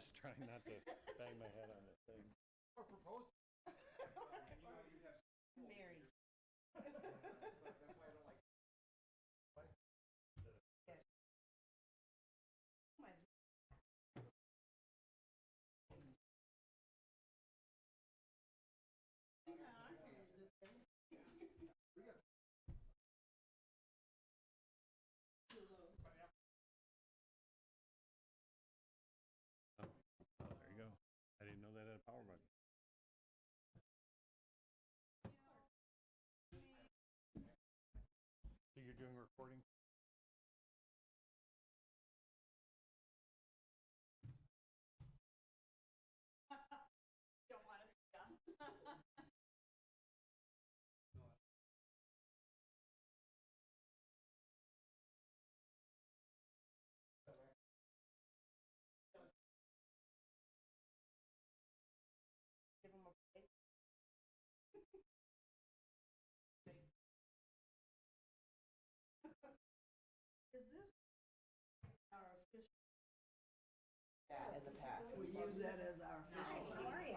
just trying not to bang my head on the thing. Or propose. Married. That's why I don't like. Oh, there you go. I didn't know that had a power button. So you're doing recording? Don't want to see us. Give him a break. Is this our official? Yeah, in the past. We use that as our official. How are you?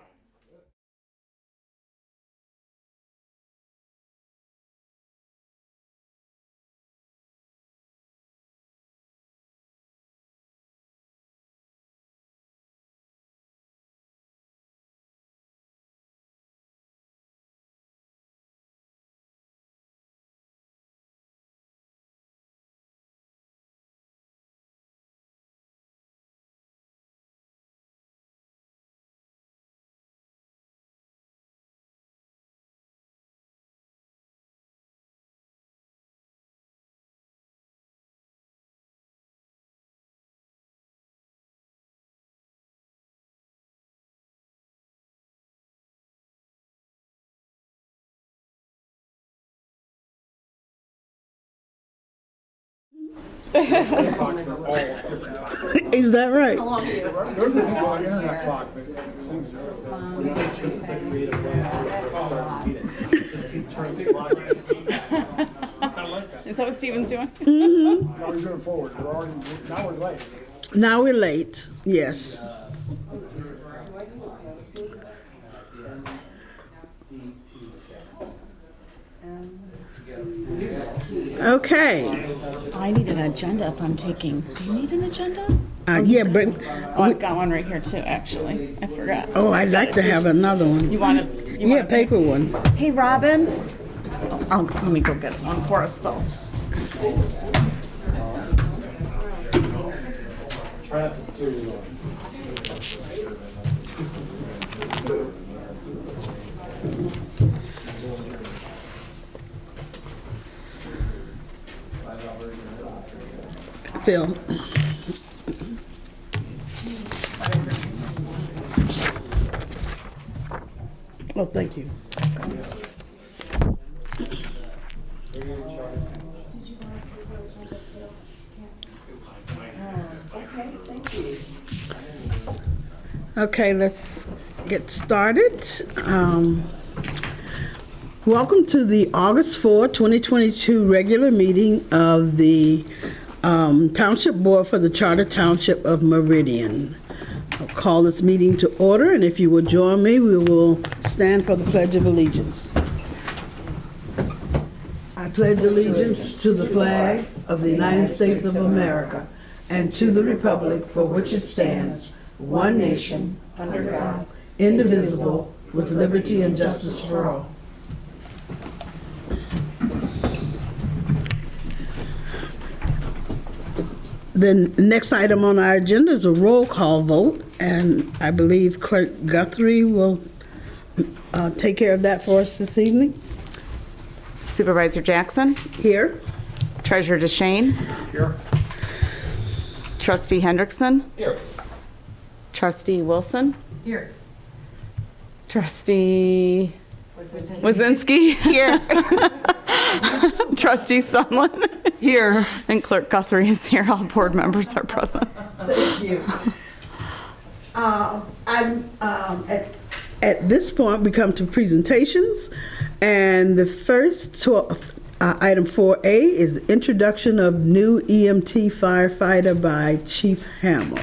Is that right? There's a internet clock that sings This is a creative way to start the meeting. Just keep turning the clock. I like that. Is that what Steven's doing? Now we're doing forward. Now we're late. Now we're late, yes. Okay, I need an agenda if I'm taking. Do you need an agenda? yeah, but, Oh, I've got one right here too, actually. I forgot. oh, I'd like to have another one. You want it? Yeah, paper one. Hey, Robin. Let me go get one for us both. Try not to steer you on. Phil. Oh, thank you. Okay, let's get started. Welcome to the August 4, 2022 regular meeting of the Township Board for the Charter Township of Meridian. I'll call this meeting to order, and if you will join me, we will stand for the Pledge of Allegiance. I pledge allegiance to the flag of the United States of America and to the republic for which it stands, one nation, under God, indivisible, with liberty and justice for all. The next item on our agenda is a roll call vote, and I believe Clerk Guthrie will take care of that for us this evening. Supervisor Jackson. Here. Treasurer DeShane. Here. Trustee Hendrickson. Here. Trustee Wilson. Here. Trustee Wazinski. Here. Trustee Sumlin. Here. And Clerk Guthrie is here. All board members are present. Thank you. At this point, we come to presentations, and the first item 4A is the introduction of new EMT firefighter by Chief Hamel.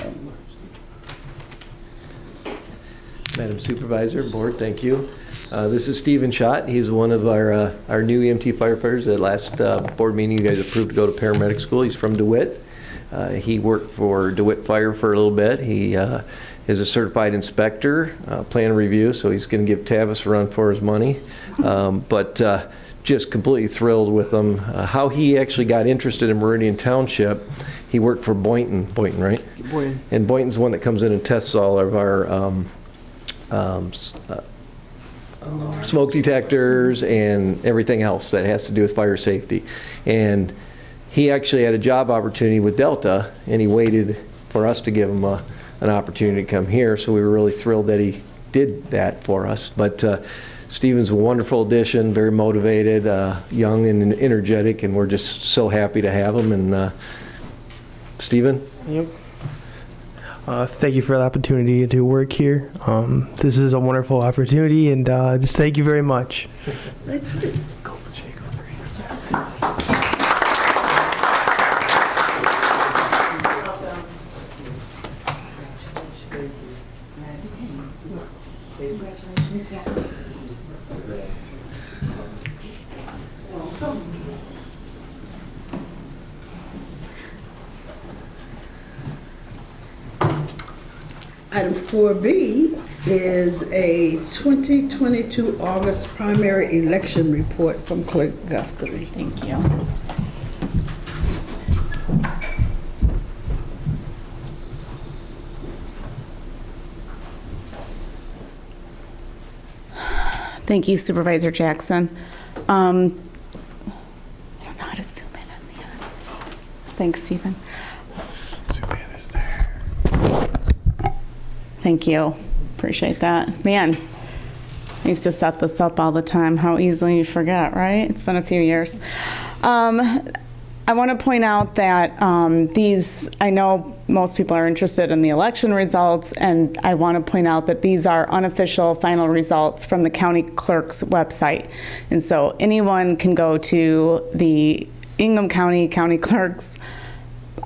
Madam Supervisor, Board, thank you. This is Stephen Schott. He's one of our new EMT firefighters. At last board meeting, you guys approved to go to paramedic school. He's from DeWitt. He worked for DeWitt Fire for a little bit. He is a certified inspector, plan review, so he's going to give Tavis a run for his money. But just completely thrilled with him. How he actually got interested in Meridian Township, he worked for Boynton, right? Boynton. And Boynton's the one that comes in and tests all of our smoke detectors and everything else that has to do with fire safety. And he actually had a job opportunity with Delta, and he waited for us to give him an opportunity to come here, so we were really thrilled that he did that for us. But Stephen's a wonderful addition, very motivated, young and energetic, and we're just so happy to have him. And Stephen? Yep. Thank you for the opportunity to work here. This is a wonderful opportunity, and just thank you very much. Item 4B is a 2022 August primary election report from Clerk Guthrie. Thank you. Thank you, Supervisor Jackson. I don't know how to zoom in on the end. Thanks, Stephen. Thank you. Appreciate that. Man, I used to set this up all the time. How easily you forget, right? It's been a few years. I want to point out that I know most people are interested in the election results, and I want to point out that these are unofficial final results from the county clerk's website. And so anyone can go to the Ingham County Clerk's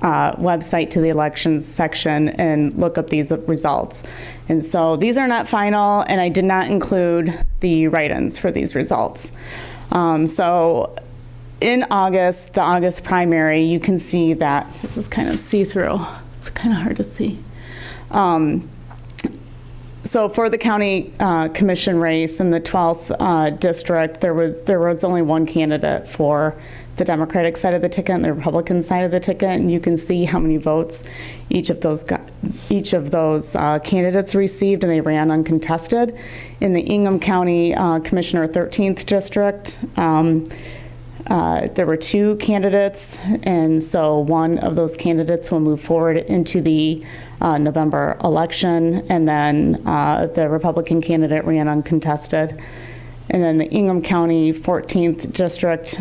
website to the elections section and look up these results. And so these are not final, and I did not include the write-ins for these results. So in August, the August primary, you can see that this is kind of see-through. It's kind of hard to see. So for the county commission race in the 12th district, there was only one candidate for the Democratic side of the ticket and the Republican side of the ticket, and you can see how many votes each of those candidates received, and they ran uncontested. In the Ingham County Commissioner 13th district, there were two candidates, and so one of those candidates will move forward into the November election, and then the Republican candidate ran uncontested. And then the Ingham County 14th district,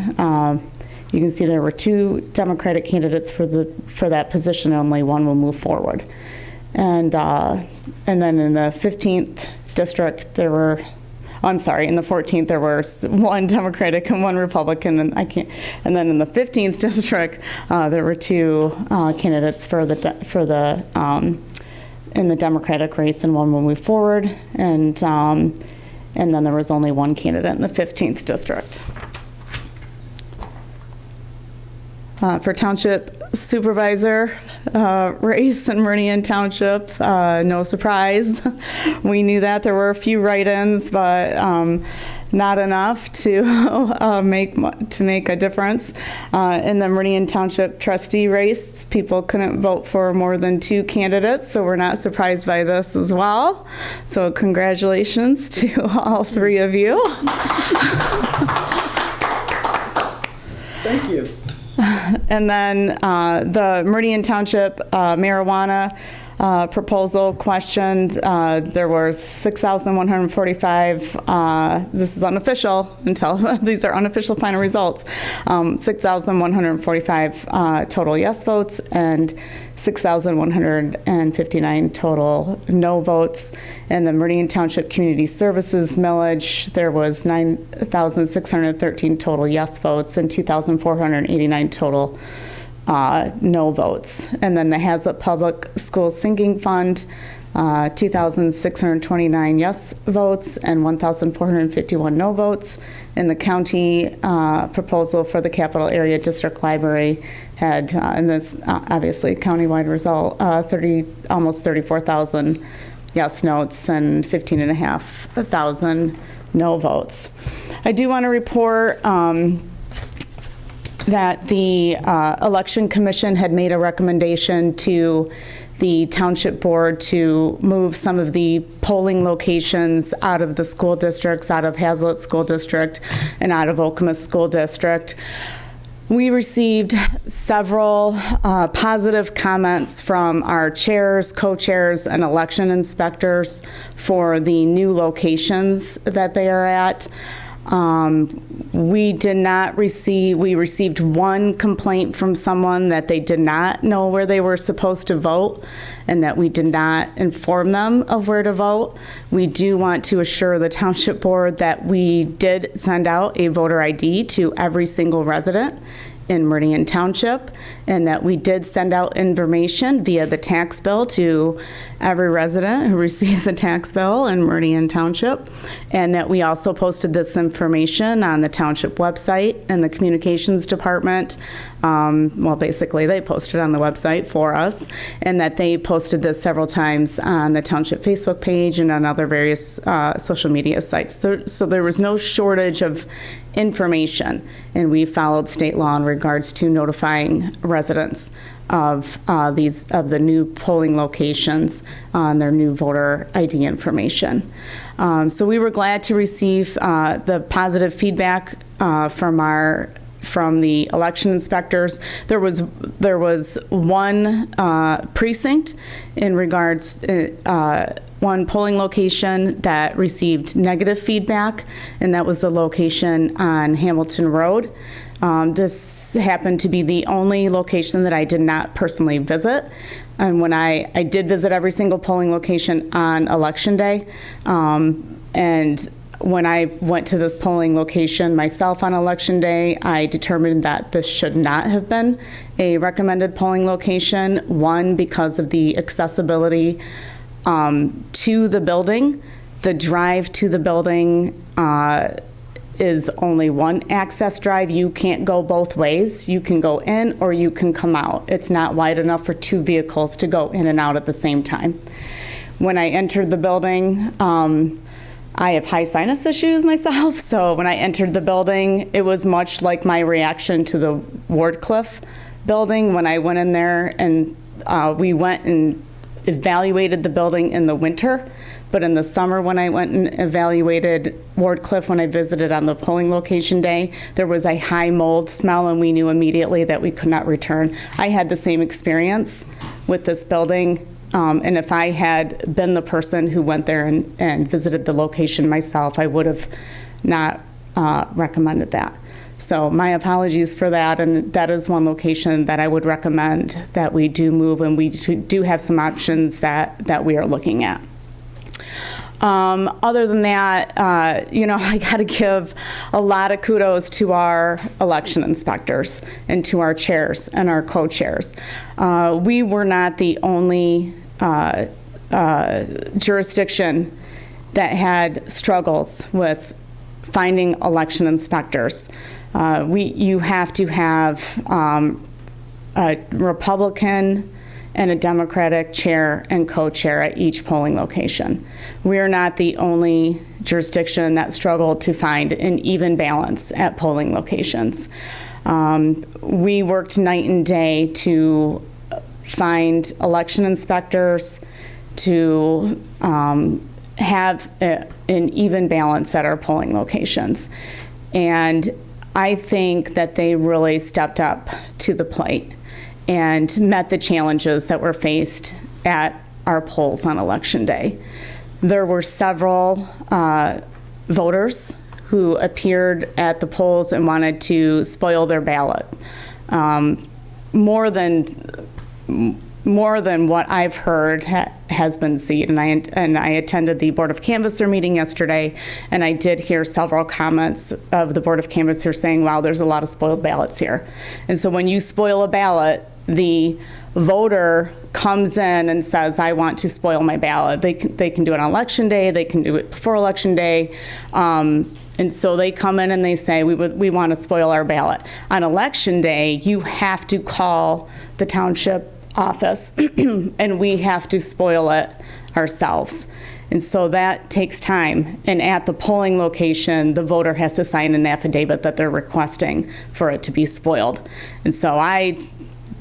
you can see there were two Democratic candidates for that position, and only one will move forward. And then in the 15th district, in the 14th, there were one Democratic and one Republican, and then in the 15th district, there were two candidates in the Democratic race, and one will move forward, and then there was only one candidate in the 15th district. For Township Supervisor race in Meridian Township, no surprise. We knew that there were a few write-ins, but not enough to make a difference. In the Meridian Township trustee race, people couldn't vote for more than two candidates, so we're not surprised by this as well. So congratulations to all three of you. Thank you. And then the Meridian Township marijuana proposal questioned. There were 6,145, this is unofficial until these are unofficial final results, 6,145 total yes votes and 6,159 total no votes. And the Meridian Township Community Services millage, there was 9,613 total yes votes and 2,489 total no votes. And then the Hazlet Public School Sinking Fund, 2,629 yes votes and 1,451 no votes. And the county proposal for the Capital Area District Library had, in this obviously countywide result, almost 34,000 yes notes and 15,500 no votes. I do want to report that the Election Commission had made a recommendation to the Township Board to move some of the polling locations out of the school districts, out of Hazlitt School District and out of Okemos School District. We received several positive comments from our chairs, co-chairs, and election inspectors for the new locations that they are at. We received one complaint from someone that they did not know where they were supposed to vote and that we did not inform them of where to vote. We do want to assure the Township Board that we did send out a voter ID to every single resident in Meridian Township, and that we did send out information via the tax bill to every resident who receives a tax bill in Meridian Township, and that we also posted this information on the Township website and the Communications Department. Well, basically, they posted on the website for us, and that they posted this several times on the Township Facebook page and on other various social media sites. So there was no shortage of information, and we followed state law in regards to notifying residents of the new polling locations on their new voter ID information. So we were glad to receive the positive feedback from the election inspectors. There was one precinct in regards one polling location that received negative feedback, and that was the location on Hamilton Road. This happened to be the only location that I did not personally visit. And when I did visit every single polling location on Election Day, and when I went to this polling location myself on Election Day, I determined that this should not have been a recommended polling location. One, because of the accessibility to the building. The drive to the building is only one access drive. You can't go both ways. You can go in or you can come out. It's not wide enough for two vehicles to go in and out at the same time. When I entered the building, I have high sinus issues myself, so when I entered the building, it was much like my reaction to the Wardcliffe building when I went in there, and we went and evaluated the building in the winter, but in the summer when I went and evaluated Wardcliffe when I visited on the polling location day, there was a high mold smell, and we knew immediately that we could not return. I had the same experience with this building. And if I had been the person who went there and visited the location myself, I would have not recommended that. So my apologies for that, and that is one location that I would recommend that we do move, and we do have some options that we are looking at. Other than that, I got to give a lot of kudos to our election inspectors and to our chairs and our co-chairs. We were not the only jurisdiction that had struggles with finding election inspectors. You have to have a Republican and a Democratic chair and co-chair at each polling location. We are not the only jurisdiction that struggled to find an even balance at polling locations. We worked night and day to find election inspectors to have an even balance at our polling locations. And I think that they really stepped up to the plate and met the challenges that were faced at our polls on Election Day. There were several voters who appeared at the polls and wanted to spoil their ballot. More than what I've heard has been seen, and I attended the Board of Canvasser meeting yesterday, and I did hear several comments of the Board of Canvasser saying, wow, there's a lot of spoiled ballots here. And so when you spoil a ballot, the voter comes in and says, I want to spoil my ballot. They can do it on election day, they can do it before election day. And so they come in and they say, we want to spoil our ballot. On election day, you have to call the township office and we have to spoil it ourselves. And so that takes time. And at the polling location, the voter has to sign an affidavit that they're requesting for it to be spoiled. And so I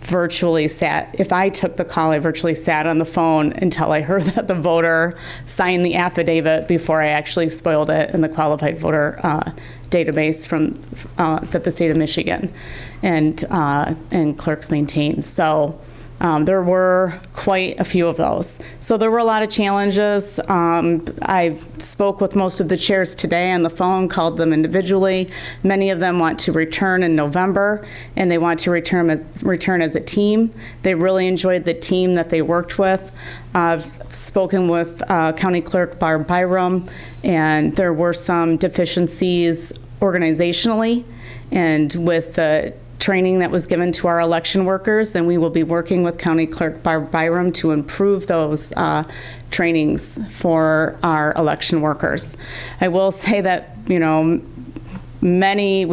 virtually sat, if I took the call, I virtually sat on the phone until I heard that the voter signed the affidavit before I actually spoiled it in the qualified voter database from that the state of Michigan and clerks maintain. So there were quite a few of those. So there were a lot of challenges. I spoke with most of the chairs today on the phone, called them individually. Many of them want to return in November, and they want to return as a team. They really enjoyed the team that they worked with. I've spoken with County Clerk Barb Byram, and there were some deficiencies organizationally and with the training that was given to our election workers, and we will be working with County Clerk Barb Byram to improve those trainings for our election workers. I will say that, we had many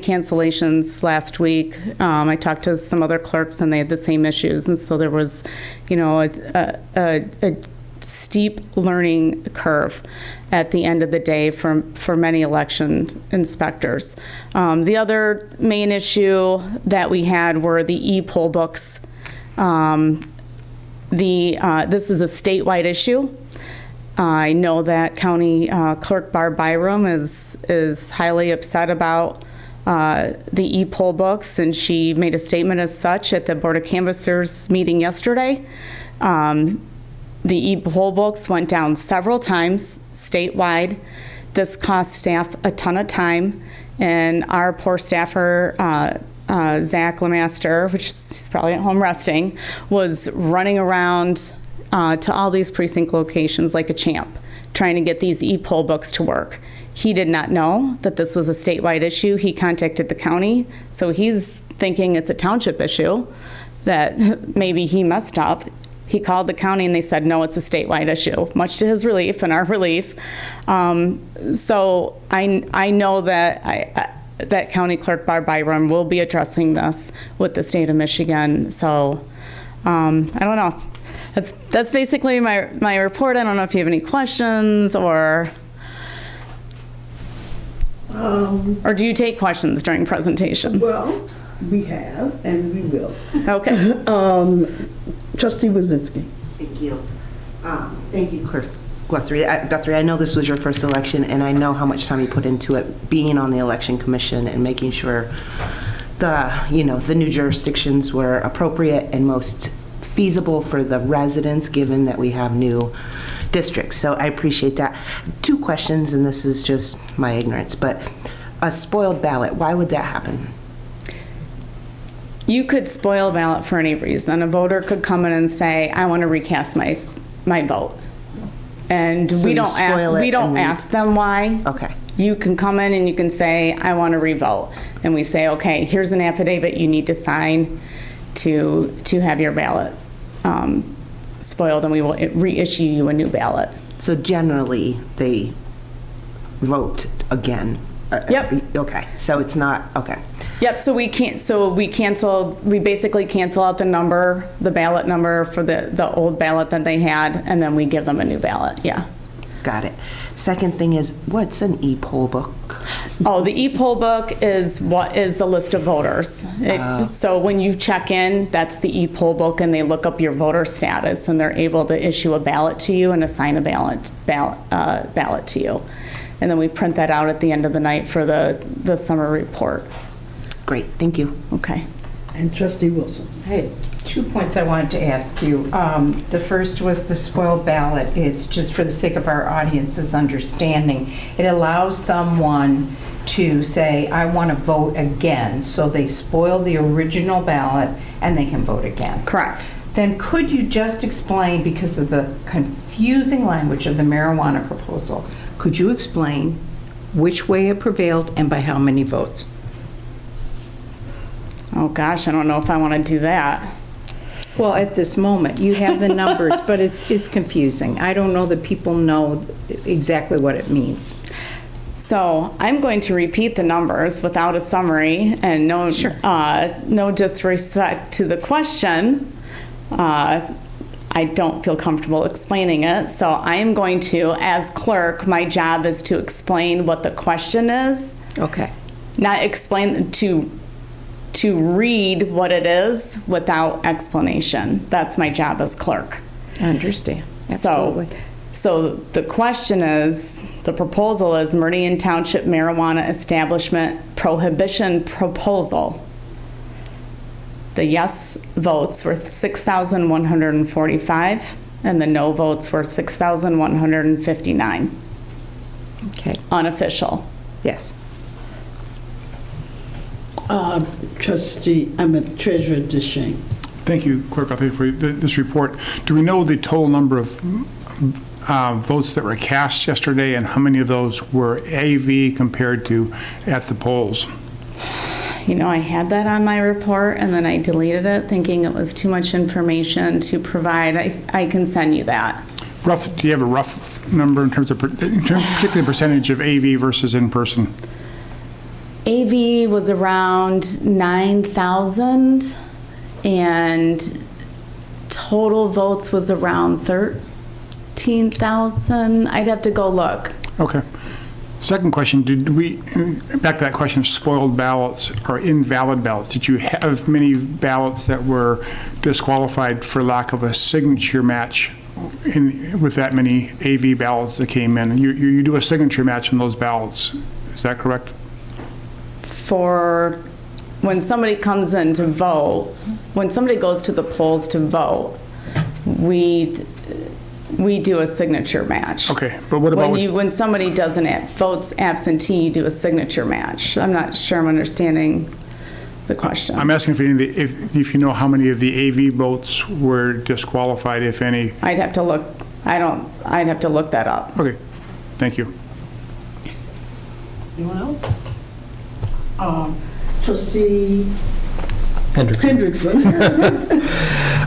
cancellations last week. I talked to some other clerks and they had the same issues, and so there was, a steep learning curve at the end of the day for many election inspectors. The other main issue that we had were the e-poll books. This is a statewide issue. I know that County Clerk Barb Byram is highly upset about the e-poll books, and she made a statement as such at the Board of Canvassers meeting yesterday. The e-poll books went down several times statewide. This cost staff a ton of time, and our poor staffer, Zach Lemaster, which is probably at home resting, was running around to all these precinct locations like a champ, trying to get these e-poll books to work. He did not know that this was a statewide issue. He contacted the county, so he's thinking it's a township issue, that maybe he messed up. He called the county and they said, no, it's a statewide issue, much to his relief and our relief. So I know that that County Clerk Barb Byram will be addressing this with the state of Michigan. So I don't know. That's basically my report. I don't know if you have any questions or do you take questions during presentation? Well, we have and we will. Okay. Trustee Wazinski. Thank you. Thank you, Clerk Guthrie. I know this was your first election, and I know how much time you put into it, being on the election commission and making sure the new jurisdictions were appropriate and most feasible for the residents, given that we have new districts. So I appreciate that. 2 questions, and this is just my ignorance, but a spoiled ballot, why would that happen? You could spoil a ballot for any reason. A voter could come in and say, I want to recast my vote. And So we you don't spoil it ask them why. Okay. You can come in and you can say, I want to revote. And we say, okay, here's an affidavit you need to sign to have your ballot spoiled, and we will reissue you a new ballot. So generally, they vote again. Yep. Okay. So it's not, okay. Yep, so we basically cancel out the ballot number for the old ballot that they had, and then we give them a new ballot, yeah. Got it. Second thing is, what's an e-poll book? Oh, the e-poll book is the list of voters. So when you check in, that's the e-poll book, and they look up your voter status, and they're able to issue a ballot to you and assign a ballot to you. And then we print that out at the end of the night for the summer report. Great, thank you. Okay. And Trustee Wilson. Hey, 2 points I wanted to ask you. The first was the spoiled ballot. It's just for the sake of our audience's understanding. It allows someone to say, I want to vote again. So they spoil the original ballot and they can vote again. Correct. Then could you just explain, because of the confusing language of the marijuana proposal, could you explain which way it prevailed and by how many votes? Oh gosh, I don't know if I want to do that. Well, at this moment, you have the numbers, but it's confusing. I don't know that people know exactly what it means. So I'm going to repeat the numbers without a summary, and no disrespect to the question. I don't feel comfortable explaining it, so I am going to, as clerk, my job is to explain what the question is. Okay. Not explain, to read what it is without explanation. That's my job as clerk. I understand. Absolutely. So the question is, the proposal is Meridian Township Marijuana Establishment Prohibition Proposal. The yes votes were 6,145 and the no votes were 6,159. Okay. Unofficial. Yes. Treasurer Deschamps. Thank you, Clerk Guthrie, for this report. Do we know the total number of votes that were cast yesterday, and how many of those were AV compared to at the polls? You know, I had that on my report and then I deleted it thinking it was too much information to provide. I can send you that. Do you have a rough number in terms of, particularly percentage of AV versus in-person? AV was around 9,000 and total votes was around 13,000. I'd have to go look. Okay. Second question, back to that question of spoiled ballots or invalid ballots, did you have many ballots that were disqualified for lack of a signature match with that many AV ballots that came in? You do a signature match on those ballots, is that correct? For when somebody comes in to vote, when somebody goes to the polls to vote, we do a signature match. Okay, but what about when somebody votes absentee, you do a signature match? I'm not sure I'm understanding the question. I'm asking if you know how many of the AV votes were disqualified, if any. I'd have to look. I'd have to look that up. Okay, thank you. Anyone else? Trustee Hendrickson. Hendrickson.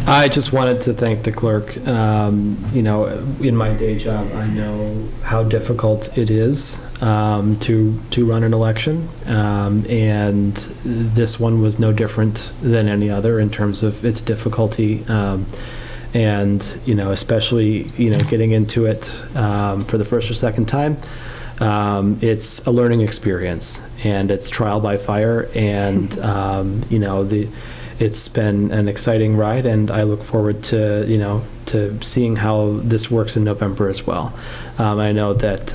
I just wanted to thank the clerk. You know, in my day job, I know how difficult it is to run an election, and this one was no different than any other in terms of its difficulty. And you know, especially getting into it for the first or second time. It's a learning experience, and it's trial by fire, and it's been an exciting ride, and I look forward to to seeing how this works in November as well. I know that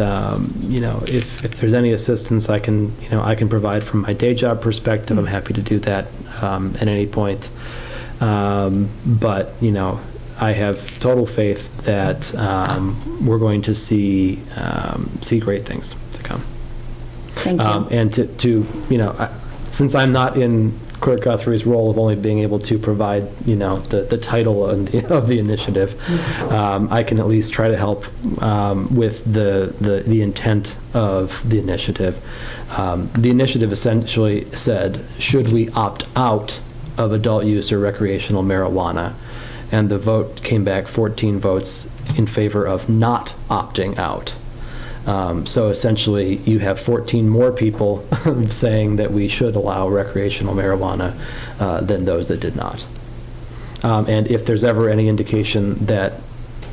if there's any assistance I can provide from my day job perspective, I'm happy to do that at any point. But I have total faith that we're going to see great things to come. Thank you. And since I'm not in Clerk Guthrie's role of only being able to provide, the title of the initiative, I can at least try to help with the intent of the initiative. The initiative essentially said, should we opt out of adult use or recreational marijuana? And the vote came back 14 votes in favor of not opting out. So essentially, you have 14 more people saying that we should allow recreational marijuana than those that did not. And if there's ever any indication that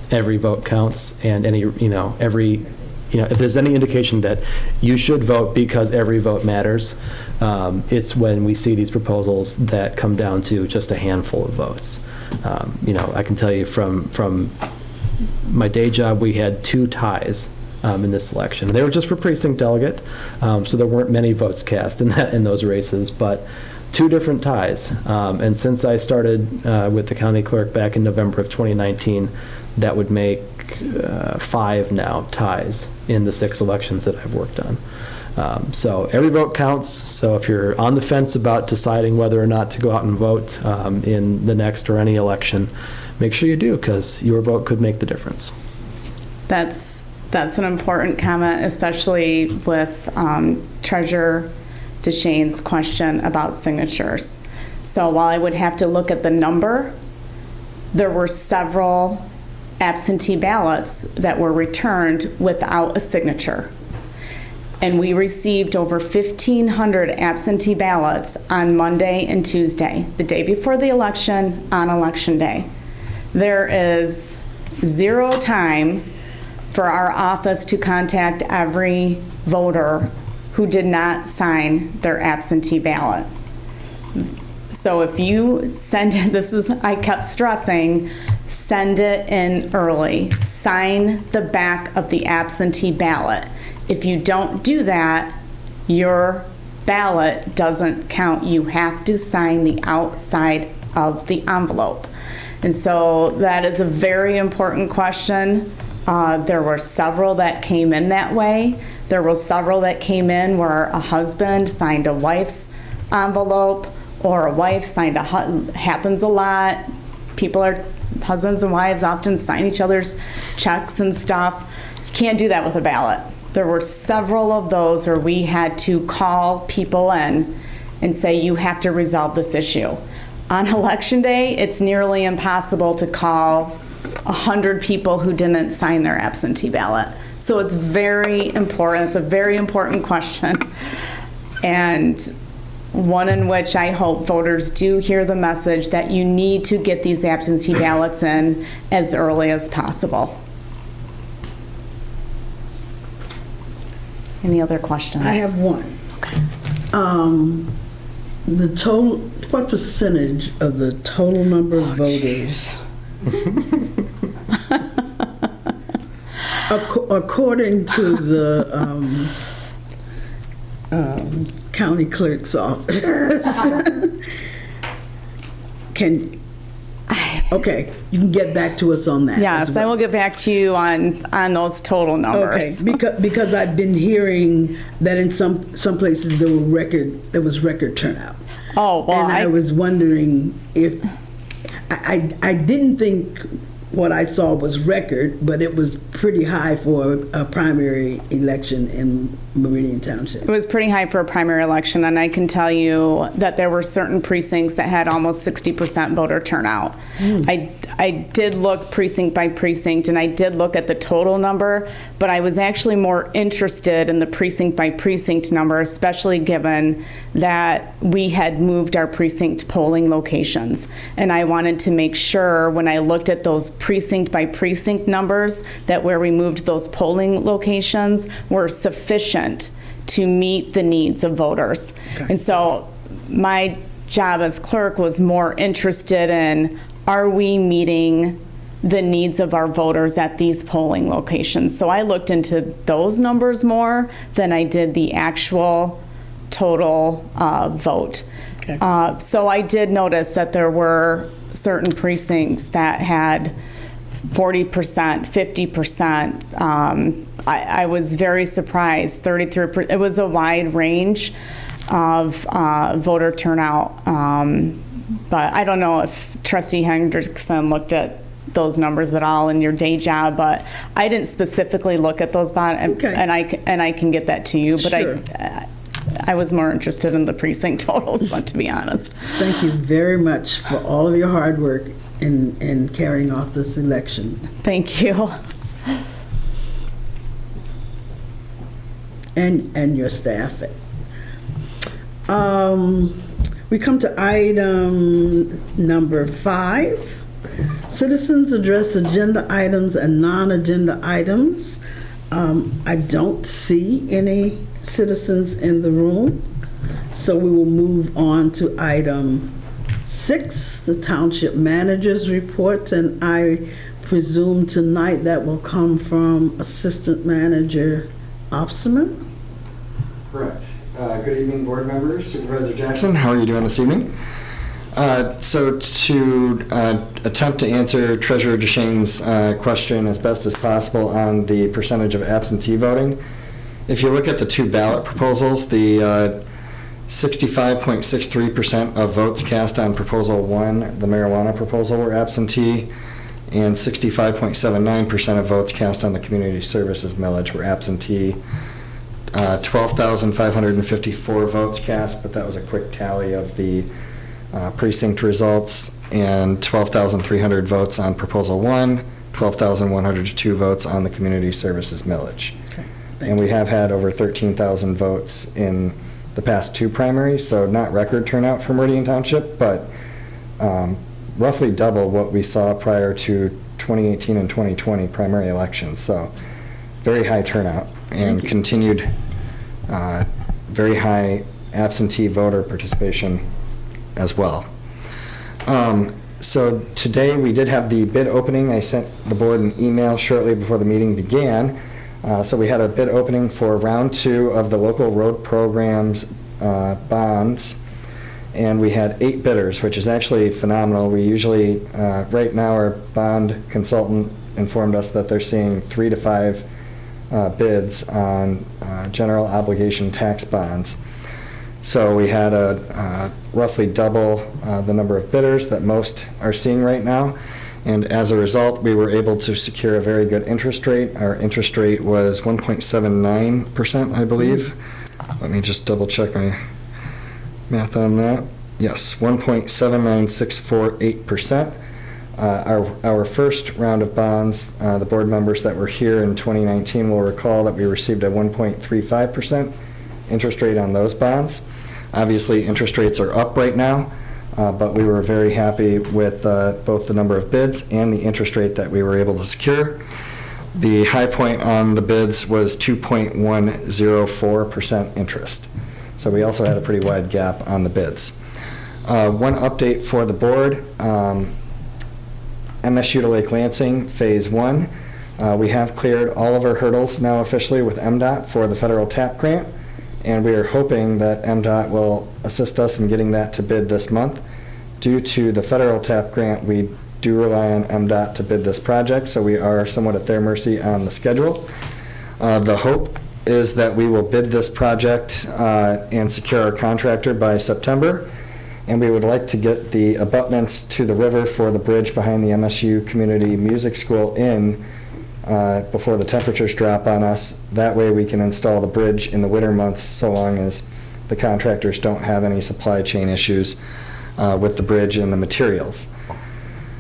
every vote counts, and if there's any indication that you should vote because every vote matters, it's when we see these proposals that come down to just a handful of votes. I can tell you from my day job, we had 2 ties in this election. They were just for precinct delegate, so there weren't many votes cast in those races, but 2 different ties. And since I started with the county clerk back in November of 2019, that would make 5 now ties in the 6 elections that I've worked on. So every vote counts. So if you're on the fence about deciding whether or not to go out and vote in the next or any election, make sure you do, because your vote could make the difference. That's an important comment, especially with Treasurer Deschamps' question about signatures. So while I would have to look at the number there were several absentee ballots that were returned without a signature. And we received over 1,500 absentee ballots on Monday and Tuesday, the day before the election, on Election Day. There is zero time for our office to contact every voter who did not sign their absentee ballot. So if you send it, I kept stressing, send it in early. Sign the back of the absentee ballot. If you don't do that, your ballot doesn't count. You have to sign the outside of the envelope. And so that is a very important question. There were several that came in that way. There were several that came in where a husband signed a wife's envelope, or a wife signed happens a lot. Husbands and wives often sign each other's checks and stuff. You can't do that with a ballot. There were several of those where we had to call people in and say, you have to resolve this issue. On Election Day, it's nearly impossible to call 100 people who didn't sign their absentee ballot. So it's very important. It's a very important question. And one in which I hope voters do hear the message that you need to get these absentee ballots in as early as possible. Any other questions? I have one. Okay. What percentage of the total number of voters, according to the county clerk's office, you can get back to us on that. Yes, I will get back to you on those total numbers. Okay, because I've been hearing that in some places there was record turnout. Oh, well, and I was wondering if I didn't think what I saw was record, but it was pretty high for a primary election in Meridian Township. It was pretty high for a primary election, and I can tell you that there were certain precincts that had almost 60% voter turnout. I did look precinct by precinct, and I did look at the total number, but I was actually more interested in the precinct by precinct number, especially given that we had moved our precinct polling locations. And I wanted to make sure when I looked at those precinct by precinct numbers that where we moved those polling locations were sufficient to meet the needs of voters. Okay. And so my job as clerk was more interested in, are we meeting the needs of our voters at these polling locations? So I looked into those numbers more than I did the actual total vote. Okay. So I did notice that there were certain precincts that had 40%, 50%. I was very surprised, 33%. It was a wide range of voter turnout. But I don't know if Trustee Hendrickson looked at those numbers at all in your day job, but I didn't specifically look at those and I can get that to you. But sure. I was more interested in the precinct totals, to be honest. Thank you very much for all of your hard work in carrying off this election. Thank you. And your staff. We come to item number 5. Citizens address agenda items and non-agenda items. I don't see any citizens in the room, so we will move on to item 6, the township manager's report, and I presume tonight that will come from Assistant Manager Opsman. Correct. Good evening, board members. Supervisor Jackson, how are you doing this evening? So to attempt to answer Treasurer Deshane's question as best as possible on the percentage of absentee voting, if you look at the 2 ballot proposals, the 65.63% of votes cast on Proposal 1, the marijuana proposal, were absentee, and 65.79% of votes cast on the community services millage were absentee. 12,554 votes cast, but that was a quick tally of the precinct results, and 12,300 votes on Proposal 1, 12,102 votes on the Community Services millage. And we have had over 13,000 votes in the past 2 primaries, so not record turnout for Meridian Township, but roughly double what we saw prior to 2018 and 2020 primary elections. So very high turnout and continued very high absentee voter participation as well. So today we did have the bid opening. I sent the board an email shortly before the meeting began. So we had a bid opening for round 2 of the local road programs bonds, and we had 8 bidders, which is actually phenomenal. We usually, right now, our bond consultant informed us that they're seeing 3 to 5 bids on general obligation tax bonds. So we had a roughly double the number of bidders that most are seeing right now. And as a result, we were able to secure a very good interest rate. Our interest rate was 1.79%, I believe. Let me just double check my math on that. Yes, 1.79648%. Our first round of bonds, the board members that were here in 2019 will recall that we received a 1.35% interest rate on those bonds. Obviously, interest rates are up right now, but we were very happy with both the number of bids and the interest rate that we were able to secure. The high point on the bids was 2.104% interest. So we also had a pretty wide gap on the bids. One update for the board, MSU to Lake Lansing, Phase 1. We have cleared all of our hurdles now officially with MDOT for the federal TAP grant, and we are hoping that MDOT will assist us in getting that to bid this month. Due to the federal TAP grant, we do rely on MDOT to bid this project, so we are somewhat at their mercy on the schedule. The hope is that we will bid this project and secure our contractor by September, and we would like to get the abutments to the river for the bridge behind the MSU Community Music School in before the temperatures drop on us. That way we can install the bridge in the winter months so long as the contractors don't have any supply chain issues with the bridge and the materials.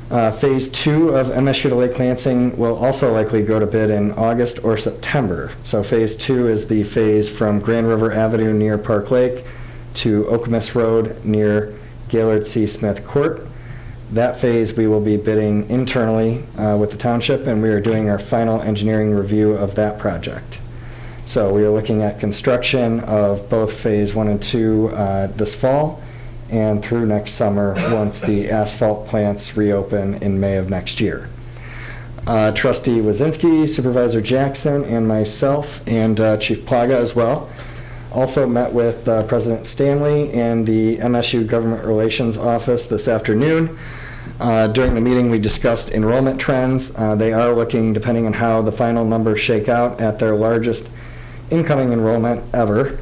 Phase 2 of MSU to Lake Lansing will also likely go to bid in August or September. So Phase 2 is the phase from Grand River Avenue near Park Lake to Okemos Road near Gaylord C. Smith Court. That phase we will be bidding internally with the township, and we are doing our final engineering review of that project. So we are looking at construction of both Phase 1 and 2 this fall and through next summer once the asphalt plants reopen in May of next year. Trustee Wazinski, Supervisor Jackson, and myself, and Chief Plaga as well, also met with President Stanley and the MSU Government Relations Office this afternoon. During the meeting, we discussed enrollment trends. They are looking, depending on how the final numbers shake out, at their largest incoming enrollment ever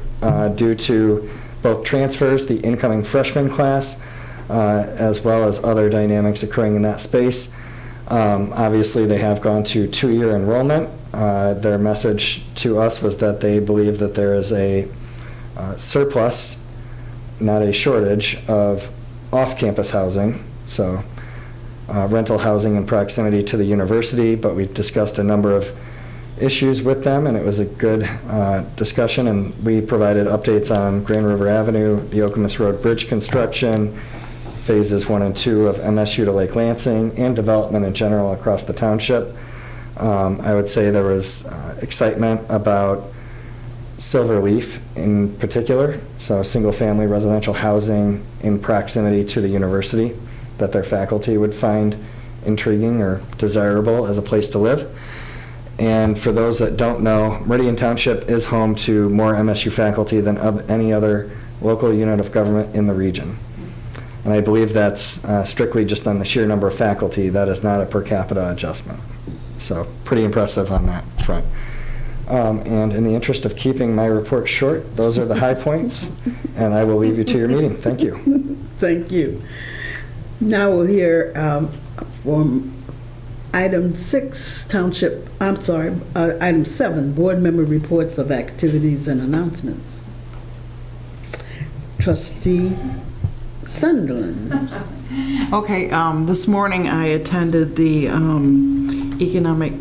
due to both transfers, the incoming freshman class, as well as other dynamics occurring in that space. Obviously, they have gone to 2-year enrollment. Their message to us was that they believe that there is a surplus, not a shortage, of off-campus housing, so rental housing in proximity to the university, but we discussed a number of issues with them, and it was a good discussion, and we provided updates on Grand River Avenue, the Okemos Road Bridge construction, Phases 1 and 2 of MSU to Lake Lansing, and development in general across the township. I would say there was excitement about Silverleaf in particular, so single-family residential housing in proximity to the university that their faculty would find intriguing or desirable as a place to live. And for those that don't know, Meridian Township is home to more MSU faculty than any other local unit of government in the region. And I believe that's strictly just on the sheer number of faculty. That is not a per capita adjustment. So pretty impressive on that front. And in the interest of keeping my report short, those are the high points, and I will leave you to your meeting. Thank you. Thank you. Now we'll hear from item 7, board member reports of activities and announcements. Trustee Sunderland. Okay, this morning I attended the Economic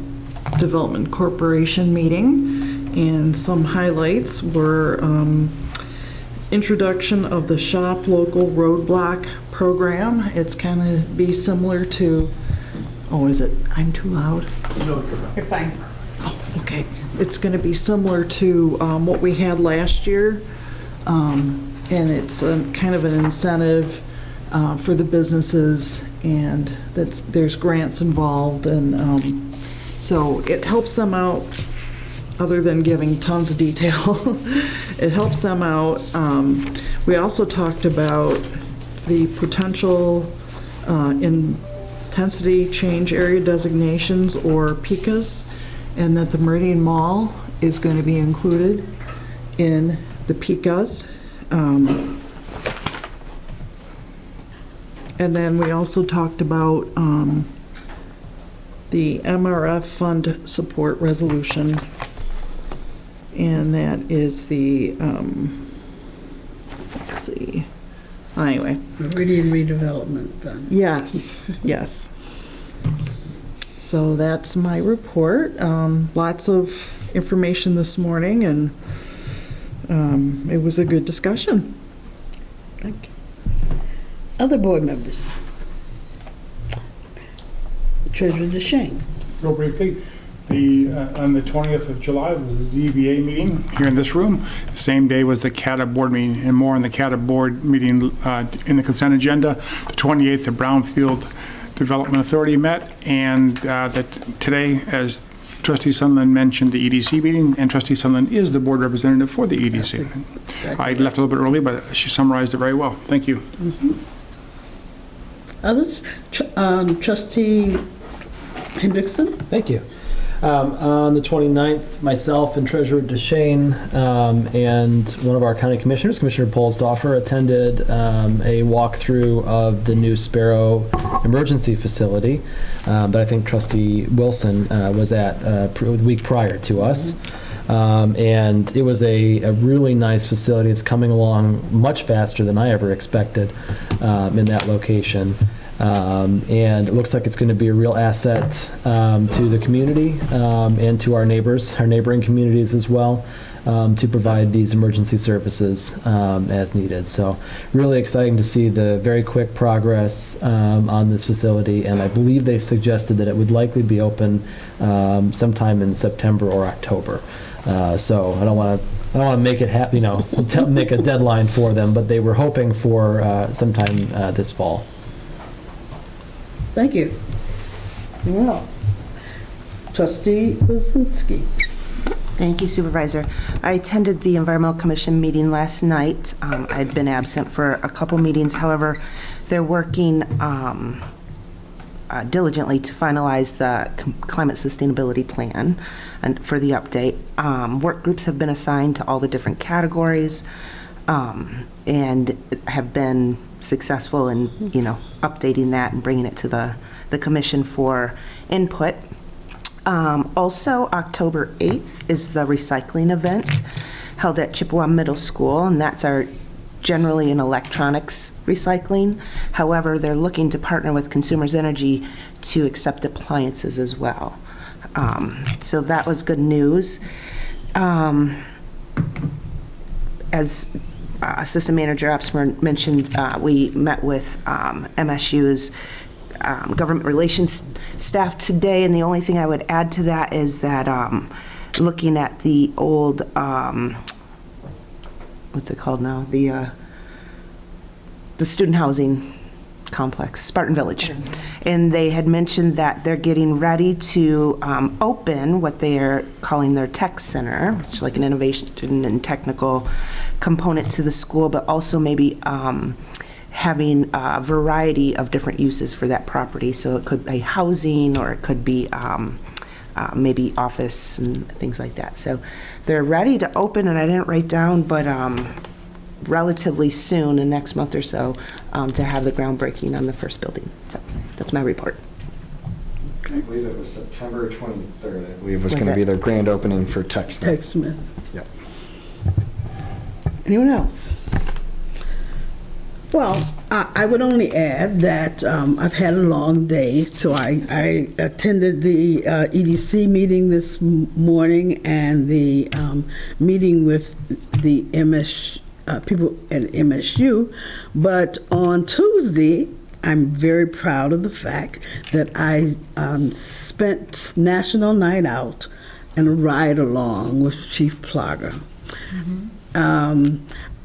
Development Corporation meeting, and some highlights were introduction of the Shop Local Roadblock program. It's kind of be similar to, oh, is it, I'm too loud? You're fine. Okay, it's going to be similar to what we had last year, and it's kind of an incentive for the businesses, and there's grants involved, and so it helps them out. Other than giving tons of detail, it helps them out. We also talked about the potential intensity change area designations, or PICAs, and that the Meridian Mall is going to be included in the PICAs. And then we also talked about the MRF fund support resolution, and that is the, let's see, anyway. Meridian Redevelopment Fund. Yes, yes. So that's my report. Lots of information this morning, and it was a good discussion. Thank you. Other board members? Treasurer DeShane. Real briefly, on the 20th of July was the ZBA meeting here in this room. The same day was the CATA board meeting, and more on the CATA board meeting in the consent agenda. The 28th, the Brownfield Development Authority met, and that today, as Trustee Sunderland mentioned, the EDC meeting, and Trustee Sunderland is the board representative for the EDC. I left a little bit early, but she summarized it very well. Thank you. Others? Trustee Hendrickson? Thank you. On the 29th, myself and Treasurer DeShane and one of our county commissioners, Commissioner Polsdorfer, attended a walkthrough of the new Sparrow Emergency Facility that I think Trustee Wilson was at the week prior to us. And it was a really nice facility. It's coming along much faster than I ever expected in that location. And it looks like it's going to be a real asset to the community and to our neighbors, our neighboring communities as well, to provide these emergency services as needed. So really exciting to see the very quick progress on this facility, and I believe they suggested that it would likely be open sometime in September or October. So I don't want to make it make a deadline for them, but they were hoping for sometime this fall. Thank you. Anyone else? Trustee Wazinski. Thank you, Supervisor. I attended the Environmental Commission meeting last night. I'd been absent for a couple meetings. However, they're working diligently to finalize the climate sustainability plan and for the update. Work groups have been assigned to all the different categories and have been successful in, updating that and bringing it to the commission for input. Also, October 8th is the recycling event held at Chippewa Middle School, and that's our generally in electronics recycling. However, they're looking to partner with Consumers Energy to accept appliances as well. So that was good news. As Assistant Manager Opsmer mentioned, we met with MSU's government relations staff today, and the only thing I would add to that is that looking at the old, what's it called now? The student housing complex, Spartan Village. And they had mentioned that they're getting ready to open what they are calling their tech center, which is like an innovation and technical component to the school, but also maybe having a variety of different uses for that property. So it could be housing, or it could be maybe office and things like that. So they're ready to open, and I didn't write down, but relatively soon, in next month or so, to have the groundbreaking on the first building. So that's my report. I believe it was September 23rd, I believe, was going to be their grand opening for TechSmith. TechSmith. Yep. Anyone else? Well, I would only add that I've had a long day, so I attended the EDC meeting this morning and the meeting with the people at MSU. But on Tuesday, I'm very proud of the fact that I spent National Night Out and a ride along with Chief Plaga.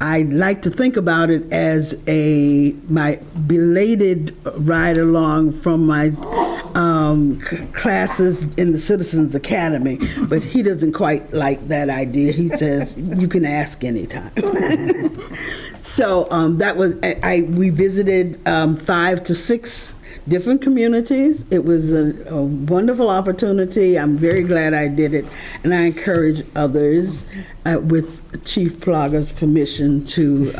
I like to think about it as my belated ride along from my classes in the Citizens Academy, but he doesn't quite like that idea. He says you can ask anytime. So that was we visited 5 to 6 different communities. It was a wonderful opportunity. I'm very glad I did it, and I encourage others, with Chief Plaga's permission, to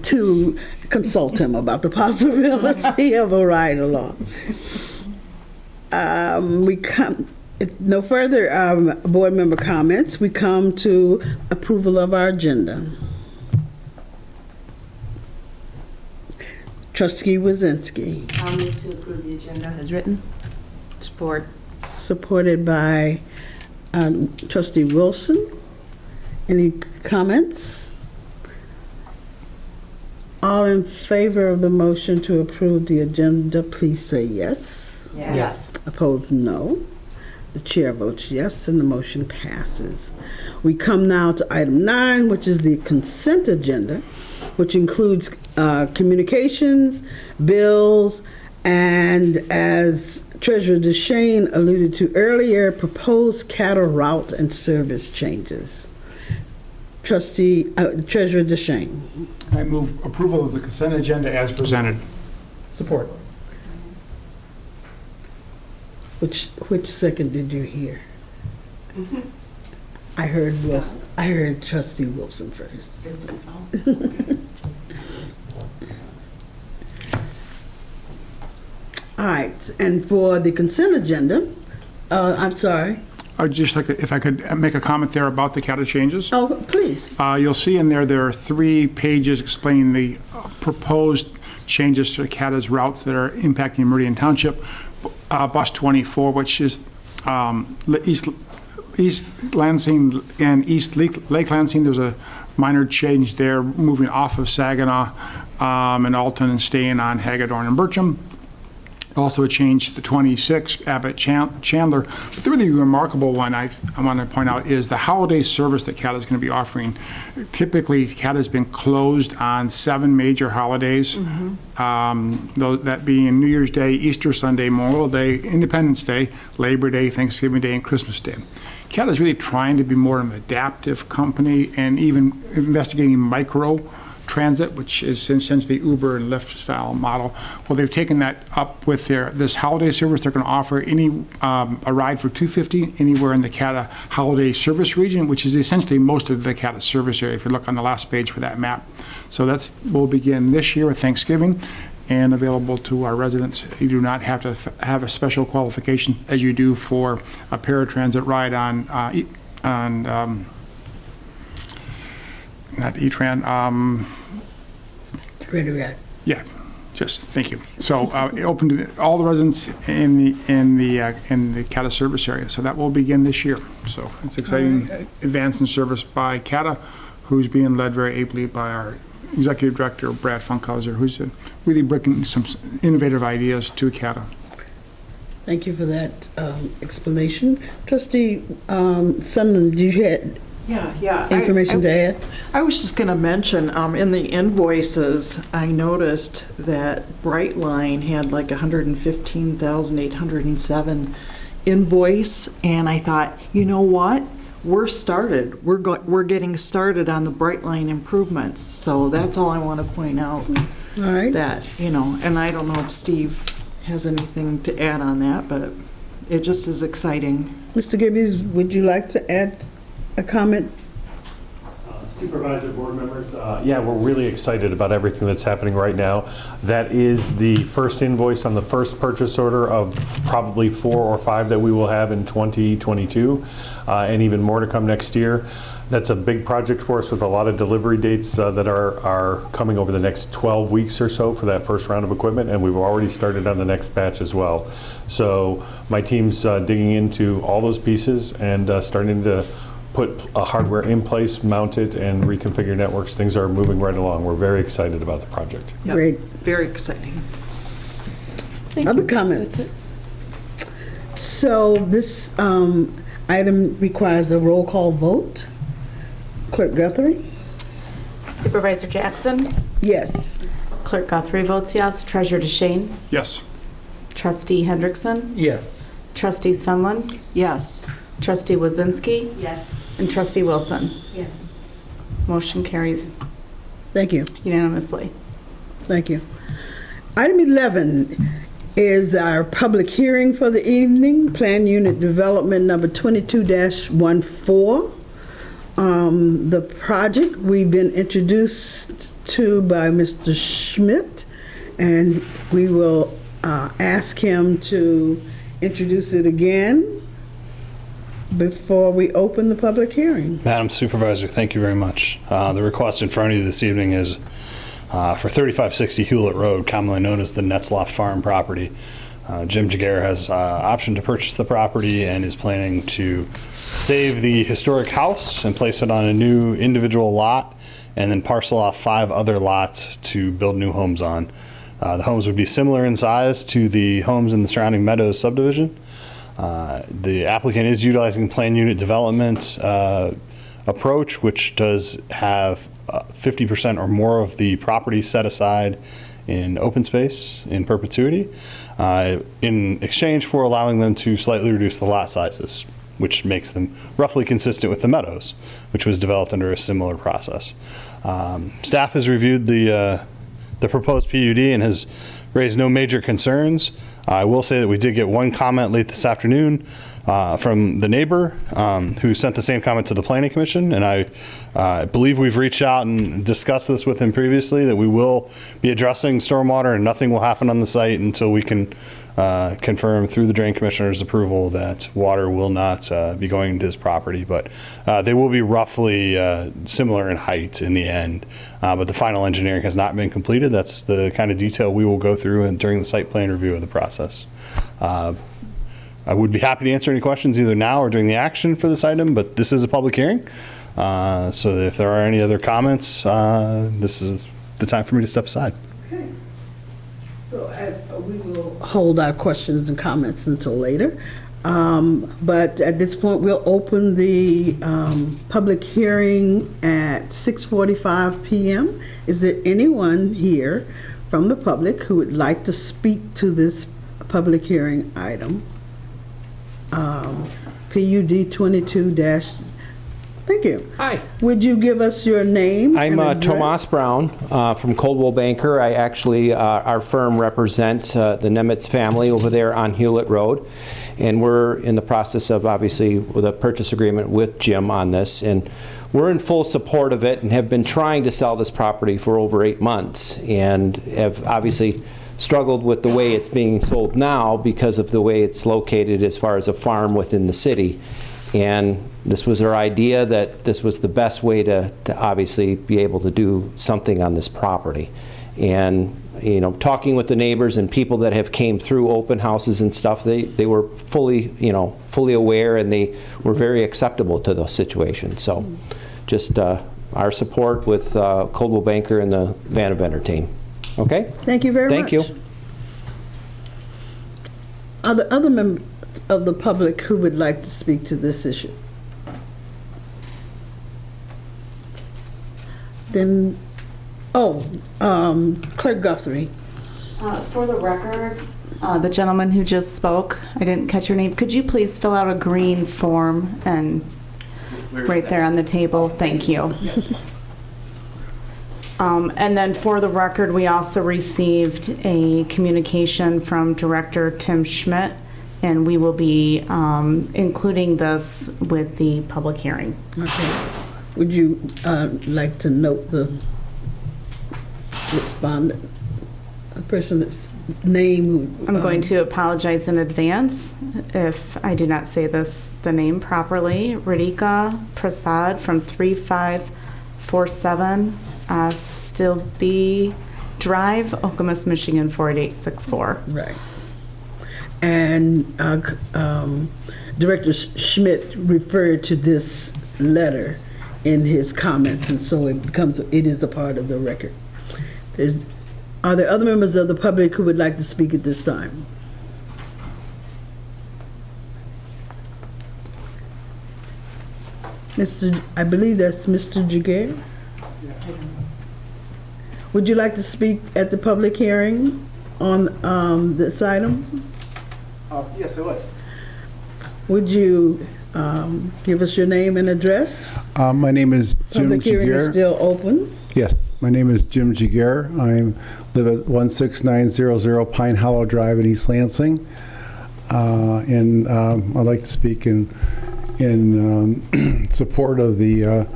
to consult him about the possibility of a ride along. No further board member comments. We come to approval of our agenda. Trustee Wazinski. I'll move to approve the agenda as written. Support. Supported by Trustee Wilson. Any comments? All in favor of the motion to approve the agenda, please say yes. Yes. Opposed, no. The chair votes yes, and the motion passes. We come now to item 9, which is the consent agenda, which includes communications, bills, and, as Treasurer DeShane alluded to earlier, proposed cattle route and service changes. Treasurer DeShane. I move approval of the consent agenda as presented. Support. Which second did you hear? I heard Trustee Wilson first. All right, and for the consent agenda, I'm sorry. I'd just like, if I could make a comment there about the CATA changes. Oh, please. You'll see in there are 3 pages explaining the proposed changes to CATA's routes that are impacting Meridian Township. Bus 24, which is East Lansing and East Lake Lansing. There's a minor change there, moving off of Saginaw and Alton and staying on Hagedorn and Bertram. Also a change to the 26, Abbott Chandler. But the really remarkable one I want to point out is the holiday service that CATA is going to be offering. Typically, CATA has been closed on 7 major holidays, that being New Year's Day, Easter Sunday, Memorial Day, Independence Day, Labor Day, Thanksgiving Day, and Christmas Day. CATA is really trying to be more of an adaptive company and even investigating micro transit, which is essentially Uber and Lyft style model. Well, they've taken that up with this holiday service. They're going to offer a ride for $250 anywhere in the CATA holiday service region, which is essentially most of the CATA service area if you look on the last page for that map. So will begin this year with Thanksgiving and available to our residents. You do not have to have a special qualification as you do for a paratransit ride not E-Tran. Yeah, just thank you. So open to all the residents in the CATA service area. So that will begin this year. So it's exciting advance in service by CATA, who's being led very ably by our executive director, Brad Funkhauser, who's really bringing some innovative ideas to CATA. Thank you for that explanation. Trustee Sunderland, did you have information to add? I was just going to mention, in the invoices, I noticed that Brightline had like 115,807 invoice, and I thought, you know what? We're started. We're getting started on the Brightline improvements. So that's all I want to point out. All right. That, and I don't know if Steve has anything to add on that, but it just is exciting. Mr. Gibbies, would you like to add a comment? Supervisor, board members, yeah, we're really excited about everything that's happening right now. That is the first invoice on the first purchase order of probably 4 or 5 that we will have in 2022, and even more to come next year. That's a big project for us with a lot of delivery dates that are coming over the next 12 weeks or so for that first round of equipment, and we've already started on the next batch as well. So my team's digging into all those pieces and starting to put hardware in place, mount it, and reconfigure networks. Things are moving right along. We're very excited about the project. Yep, Great. Very exciting. Other comments? So this item requires a roll call vote. Clerk Guthrie? Supervisor Jackson? Yes. Clerk Guthrie votes yes. Treasurer DeShane? Yes. Trustee Hendrickson? Yes. Trustee Sunland? Yes. Trustee Wazinski? Yes. And Trustee Wilson? Yes. Motion carries Thank you. unanimously. Thank you. Item 11 is our public hearing for the evening, Plan Unit Development number 22-14. The project we've been introduced to by Mr. Schmidt, and we will ask him to introduce it again before we open the public hearing. Madam Supervisor, thank you very much. The request in front of you this evening is for 3560 Hewlett Road, commonly known as the Netzloff Farm property. Jim Jaguar has option to purchase the property and is planning to save the historic house and place it on a new individual lot and then parcel off 5 other lots to build new homes on. The homes would be similar in size to the homes in the surrounding Meadows subdivision. The applicant is utilizing plan unit development approach, which does have 50% or more of the property set aside in open space in perpetuity, in exchange for allowing them to slightly reduce the lot sizes, which makes them roughly consistent with the Meadows, which was developed under a similar process. Staff has reviewed the proposed PUD and has raised no major concerns. I will say that we did get one comment late this afternoon from the neighbor who sent the same comment to the Planning Commission, and I believe we've reached out and discussed this with him previously, that we will be addressing stormwater and nothing will happen on the site until we can confirm through the Drain Commissioner's approval that water will not be going into his property, but they will be roughly similar in height in the end. But the final engineering has not been completed. That's the kind of detail we will go through during the site plan review of the process. I would be happy to answer any questions either now or during the action for this item, but this is a public hearing. So if there are any other comments, this is the time for me to step aside. So we will hold our questions and comments until later. But at this point, we'll open the public hearing at 6:45 p.m. Is there anyone here from the public who would like to speak to this public hearing item? PUD 22- Thank you. Hi. Would you give us your name? I'm and address? Tomas Brown from Coldwell Banker. I actually, our firm represents the Nemitz family over there on Hewlett Road. And we're in the process of, obviously, with a purchase agreement with Jim on this. And we're in full support of it and have been trying to sell this property for over 8 months and have obviously struggled with the way it's being sold now because of the way it's located as far as a farm within the city. And this was our idea that this was the best way to obviously be able to do something on this property. And, you know, talking with the neighbors and people that have came through open houses and stuff, they were fully, fully aware, and they were very acceptable to the situation. So just our support with Coldwell Banker and the Van Eventer team. Okay? Thank you very much. Thank you. Other members of the public who would like to speak to this issue? Then, Clerk Guthrie. For the record, the gentleman who just spoke, I didn't catch your name. Could you please fill out a green form and right there on the table? Thank you. And then for the record, we also received a communication from Director Tim Schmidt, and we will be including this with the public hearing. Okay. Would you like to note the respondent, a person's name? Who, I'm going to apologize in advance if I do not say the name properly. Radhika Prasad from 3547 Stilby Drive, Okemos, Michigan 48864. Right. And Director Schmidt referred to this letter in his comments, and so it is a part of the record. Are there other members of the public who would like to speak at this time? I believe that's Mr. Jaguar. Would you like to speak at the public hearing on this item? Yes, I would. Would you give us your name and address? My name is Jim Public hearing is Jaguar. still open. Yes, my name is Jim Jaguar. I live at 16900 Pine Hollow Drive in East Lansing. And I'd like to speak in support of the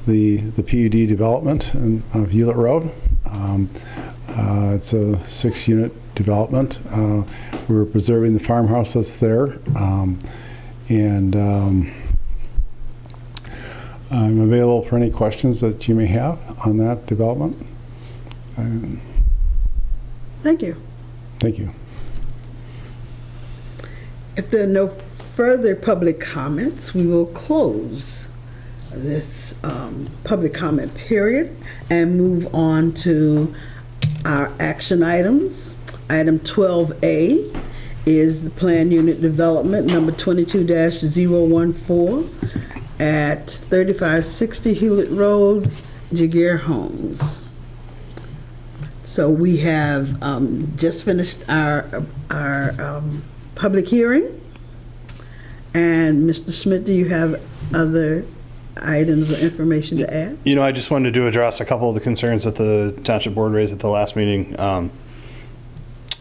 PUD development of Hewlett Road. It's a 6-unit development. We're preserving the farmhouse that's there. I'm available for any questions that you may have on that development. Thank you. Thank you. If there are no further public comments, we will close this public comment period and move on to our action items. Item 12A is the Plan Unit Development number 22-014 at 3560 Hewlett Road, Jaguar Homes. So we have just finished our public hearing. And Mr. Smith, do you have other items or information to add? You know, I just wanted to address a couple of the concerns that the Township Board raised at the last meeting.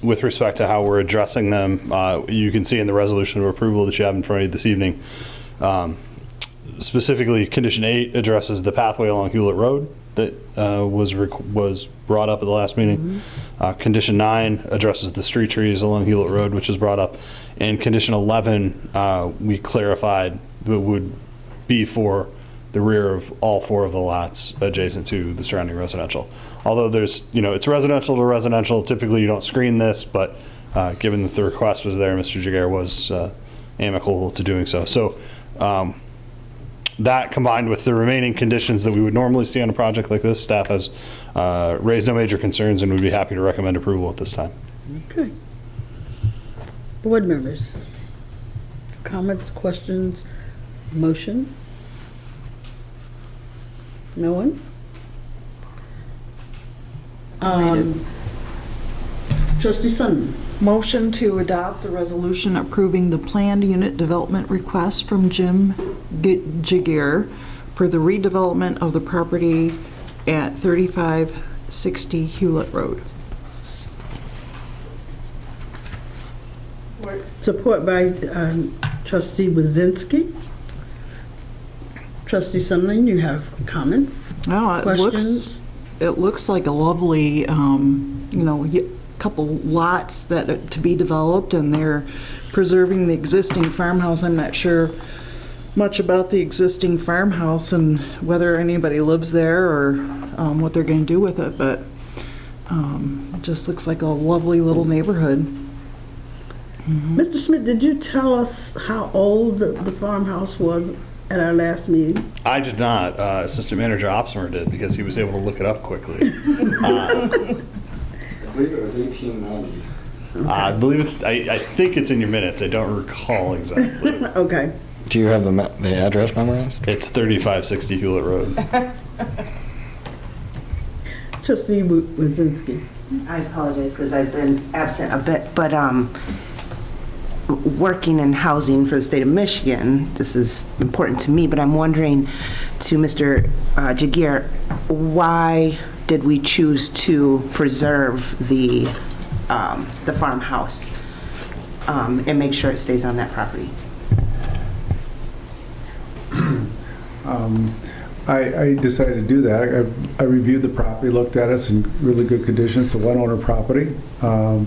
With respect to how we're addressing them, you can see in the resolution of approval that you have in front of you this evening. Specifically, Condition 8 addresses the pathway along Hewlett Road that was brought up at the last meeting. Condition 9 addresses the street trees along Hewlett Road, which is brought up. And Condition 11, we clarified that would be for the rear of all 4 of the lots adjacent to the surrounding residential. Although there's, it's residential to residential. Typically, you don't screen this, but given that the request was there, Mr. Jaguar was amicable to doing so. So that combined with the remaining conditions that we would normally see on a project like this, staff has raised no major concerns and would be happy to recommend approval at this time. Okay. Board members, comments, questions, motion? No one? Trustee Sutton. Motion to adopt the resolution approving the planned unit development request from Jim Jaguar for the redevelopment of the property at 3560 Hewlett Road. Support by Trustee Wazinski. Trustee Sutton, you have comments? No, questions? It looks like a lovely, couple lots that to be developed, and they're preserving the existing farmhouse. I'm not sure much about the existing farmhouse and whether anybody lives there or what they're going to do with it, but it just looks like a lovely little neighborhood. Mr. Smith, did you tell us how old the farmhouse was at our last meeting? I did not. Assistant Manager Opsmer did because he was able to look it up quickly. I believe it was 1890. I think it's in your minutes. I don't recall exactly. Okay. Do you have the address memorized? It's 3560 Hewlett Road. Trustee Wazinski. I apologize because I've been absent a bit, but working in housing for the state of Michigan, this is important to me, but I'm wondering to Mr. Jaguar, why did we choose to preserve the farmhouse and make sure it stays on that property? I decided to do that. I reviewed the property, looked at it, it's in really good condition. It's a one-owner property, and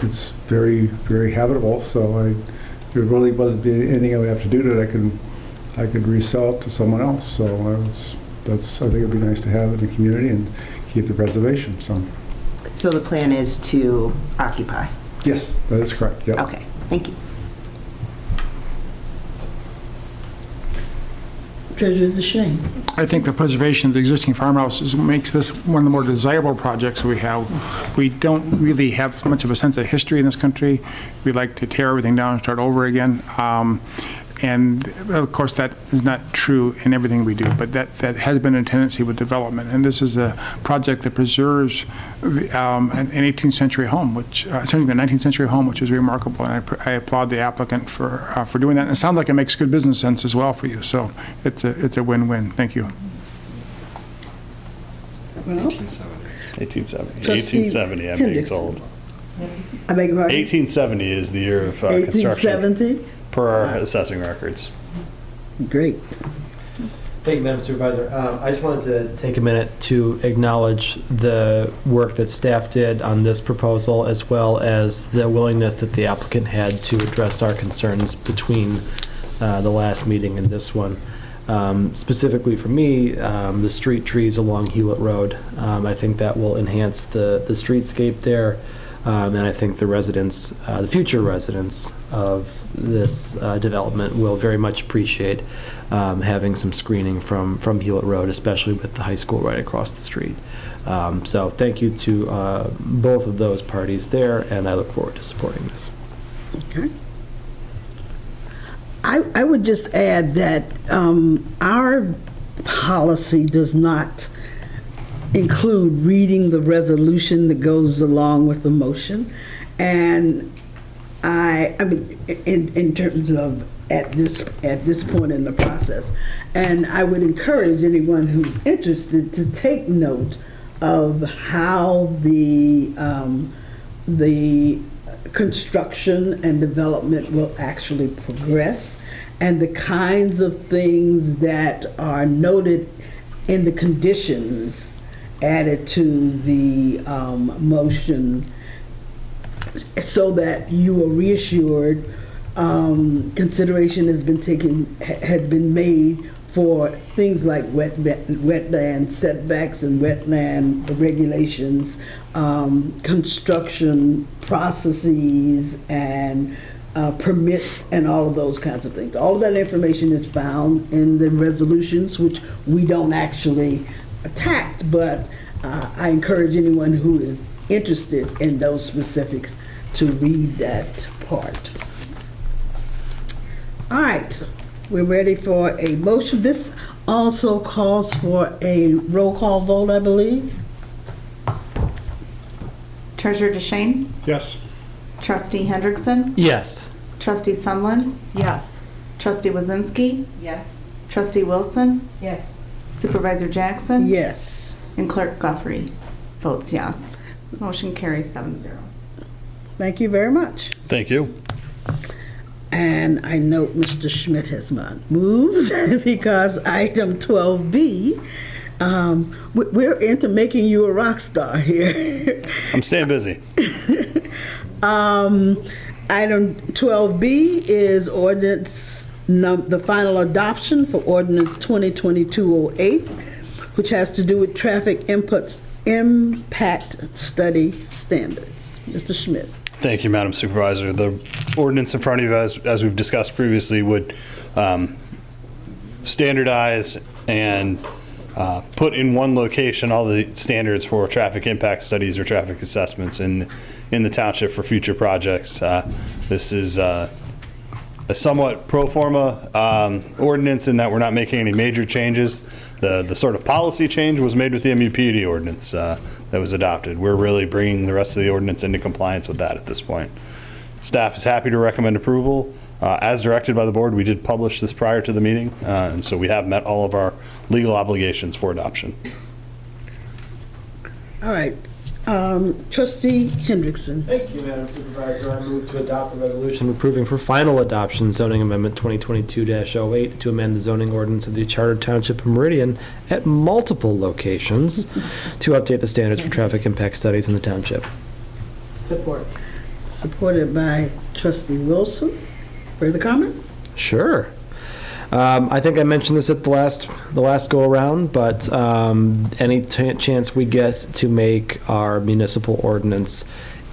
it's very, very habitable. So there really wasn't anything I would have to do to it. I could resell it to someone else. So I think it'd be nice to have it in the community and keep the preservation. So the plan is to occupy? Yes, that is correct. Yep. Okay, thank you. Treasurer DeShane. I think the preservation of the existing farmhouses makes this one of the more desirable projects we have. We don't really have much of a sense of history in this country. We like to tear everything down and start over again. And of course, that is not true in everything we do, but that has been a tendency with development. And this is a project that preserves an 18th century home, certainly the 19th century home, which is remarkable. And I applaud the applicant for doing that. And it sounds like it makes good business sense as well for you. So it's a win-win. Thank you. Well, 1870, I'm being told. I beg your pardon? 1870 is the year of construction. 1870? Per our assessing records. Great. Thank you, Madam Supervisor. I just wanted to take a minute to acknowledge the work that staff did on this proposal, as well as the willingness that the applicant had to address our concerns between the last meeting and this one. Specifically for me, the street trees along Hewlett Road. I think that will enhance the streetscape there. And I think the residents, the future residents of this development will very much appreciate having some screening from Hewlett Road, especially with the high school right across the street. So thank you to both of those parties there, and I look forward to supporting this. Okay. I would just add that our policy does not include reading the resolution that goes along with the motion. And I mean, in terms of at this point in the process. And I would encourage anyone who's interested to take note of how the construction and development will actually progress, and the kinds of things that are noted in the conditions added to the motion, so that you are reassured consideration has been made for things like wetland setbacks and wetland regulations, construction processes, and permits, and all of those kinds of things. All of that information is found in the resolutions, which we don't actually attack, but I encourage anyone who is interested in those specifics to read that part. All right, we're ready for a motion. This also calls for a roll call vote, I believe. Treasurer DeShane? Yes. Trustee Hendrickson? Yes. Trustee Sunland? Yes. Trustee Wazinski? Yes. Trustee Wilson? Yes. Supervisor Jackson? Yes. And Clerk Guthrie votes yes. Motion carries 7-0. Thank you very much. Thank you. And I note Mr. Schmidt has not moved because item 12B, we're into making you a rock star here. I'm staying busy. Item 12B is ordinance, the final adoption for ordinance 2022-08, which has to do with traffic impact study standards. Mr. Schmidt. Thank you, Madam Supervisor. The ordinance in front of you, as we've discussed previously, would standardize and put in one location all the standards for traffic impact studies or traffic assessments in the township for future projects. This is a somewhat pro forma ordinance in that we're not making any major changes. The sort of policy change was made with the MUPUD ordinance that was adopted. We're really bringing the rest of the ordinance into compliance with that at this point. Staff is happy to recommend approval. As directed by the board, we did publish this prior to the meeting, and so we have met all of our legal obligations for adoption. All right. Trustee Hendrickson. Thank you, Madam Supervisor. I move to adopt the resolution approving for final adoption zoning amendment 2022-08 to amend the zoning ordinance of the Charter Township of Meridian at multiple locations to update the standards for traffic impact studies in the township. Support. Supported by Trustee Wilson. Further comments? Sure. I think I mentioned this at the last go around, but any chance we get to make our municipal ordinance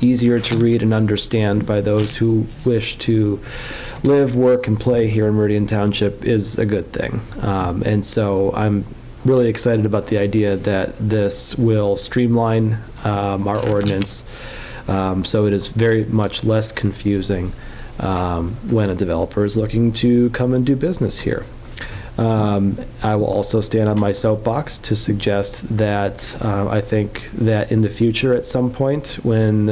easier to read and understand by those who wish to live, work, and play here in Meridian Township is a good thing. And so I'm really excited about the idea that this will streamline our ordinance so it is very much less confusing when a developer is looking to come and do business here. I will also stand on my soapbox to suggest that I think that in the future at some point when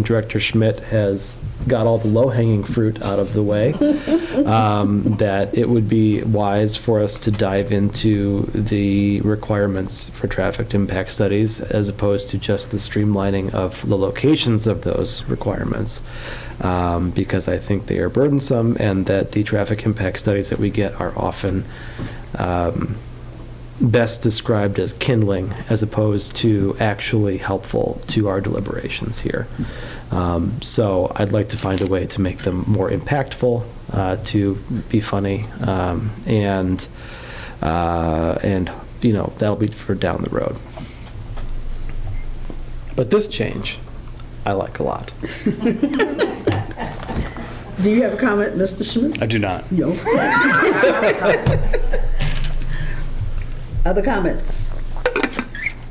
Director Schmidt has got all the low-hanging fruit out of the way, that it would be wise for us to dive into the requirements for traffic impact studies as opposed to just the streamlining of the locations of those requirements. Because I think they are burdensome and that the traffic impact studies that we get are often best described as kindling as opposed to actually helpful to our deliberations here. So I'd like to find a way to make them more impactful, to be funny, and you know, that'll be for down the road. But this change, I like a lot. Do you have a comment, Mr. Schmidt? I do not. No. Other comments?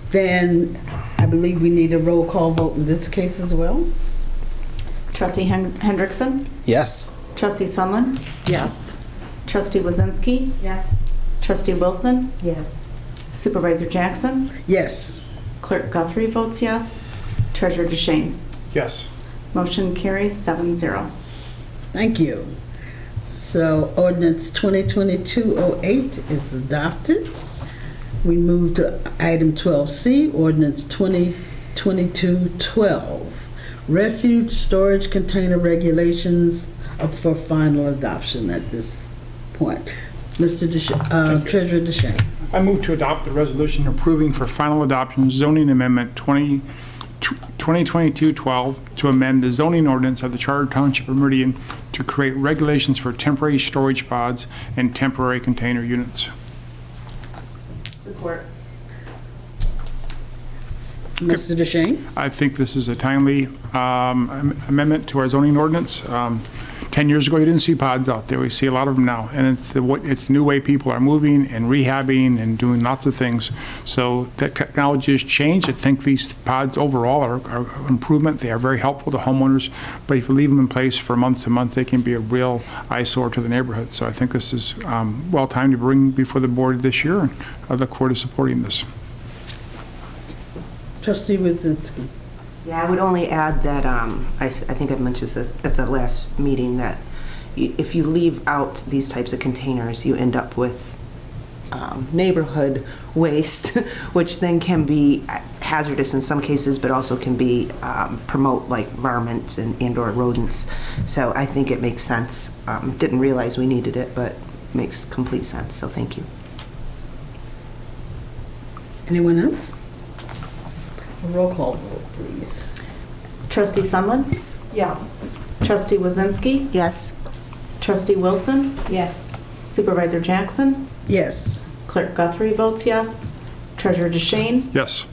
Then I believe we need a roll call vote in this case as well. Trustee Hendrickson? Yes. Trustee Sunland? Yes. Trustee Wazinski? Yes. Trustee Wilson? Yes. Supervisor Jackson? Yes. Clerk Guthrie votes yes. Treasurer DeShane? Yes. Motion carries 7-0. Thank you. So ordinance 2022-08 is adopted. We move to item 12C, ordinance 2022-12, refuge storage container regulations for final adoption at this point. Mr. Treasurer DeShane. I move to adopt the resolution approving for final adoption zoning amendment 2022-12 to amend the zoning ordinance of the Charter Township of Meridian to create regulations for temporary storage pods and temporary container units. Support. Mr. DeShane. I think this is a timely amendment to our zoning ordinance. 10 years ago, you didn't see pods out there. We see a lot of them now. And it's the new way people are moving and rehabbing and doing lots of things. So the technology has changed. I think these pods overall are improvement. They are very helpful to homeowners. But if you leave them in place for months and months, they can be a real eyesore to the neighborhood. So I think this is well timed to bring before the board this year. And I look forward to supporting this. Trustee Wazinski. Yeah, I would only add that I think I've mentioned this at the last meeting that if you leave out these types of containers, you end up with neighborhood waste, which then can be hazardous in some cases, but also can be promote like varmints and/or rodents. So I think it makes sense. Didn't realize we needed it, but makes complete sense. So thank you. Anyone else? A roll call vote, please. Trustee Sunland? Yes. Trustee Wazinski? Yes. Trustee Wilson? Yes. Supervisor Jackson? Yes. Clerk Guthrie votes yes. Treasurer DeShane? Yes.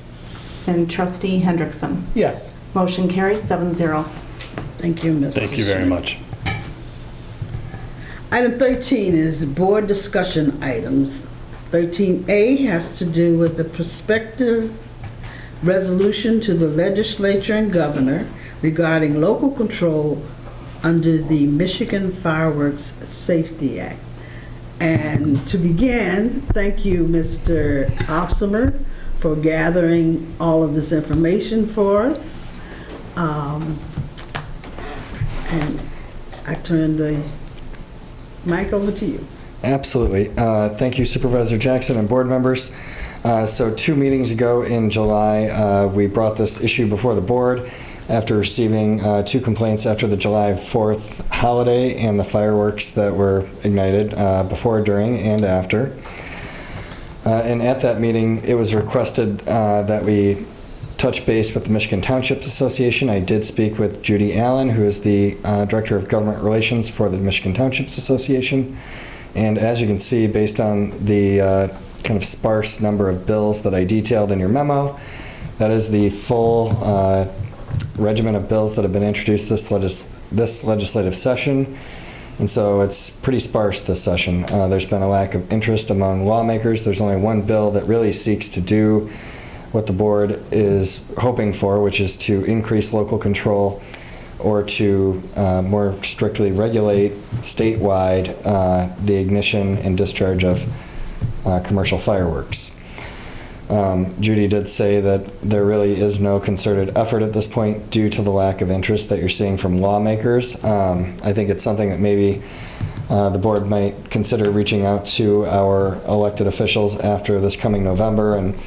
And Trustee Hendrickson? Yes. Motion carries 7-0. Thank you, Ms. Thank you very much. Item 13 is board discussion items. 13A has to do with the prospective resolution to the legislature and governor regarding local control under the Michigan Fireworks Safety Act. And to begin, thank you, Mr. Opsimer, for gathering all of this information for us. And I turn the mic over to you. Absolutely. Thank you, Supervisor Jackson and board members. So 2 meetings ago in July, we brought this issue before the board after receiving 2 complaints after the July 4th holiday and the fireworks that were ignited before, during, and after. And at that meeting, it was requested that we touch base with the Michigan Townships Association. I did speak with Judy Allen, who is the Director of Government Relations for the Michigan Townships Association. And as you can see, based on the kind of sparse number of bills that I detailed in your memo, that is the full regimen of bills that have been introduced this legislative session. And so it's pretty sparse this session. There's been a lack of interest among lawmakers. There's only one bill that really seeks to do what the board is hoping for, which is to increase local control or to more strictly regulate statewide the ignition and discharge of commercial fireworks. Judy did say that there really is no concerted effort at this point due to the lack of interest that you're seeing from lawmakers. I think it's something that maybe the board might consider reaching out to our elected officials after this coming November and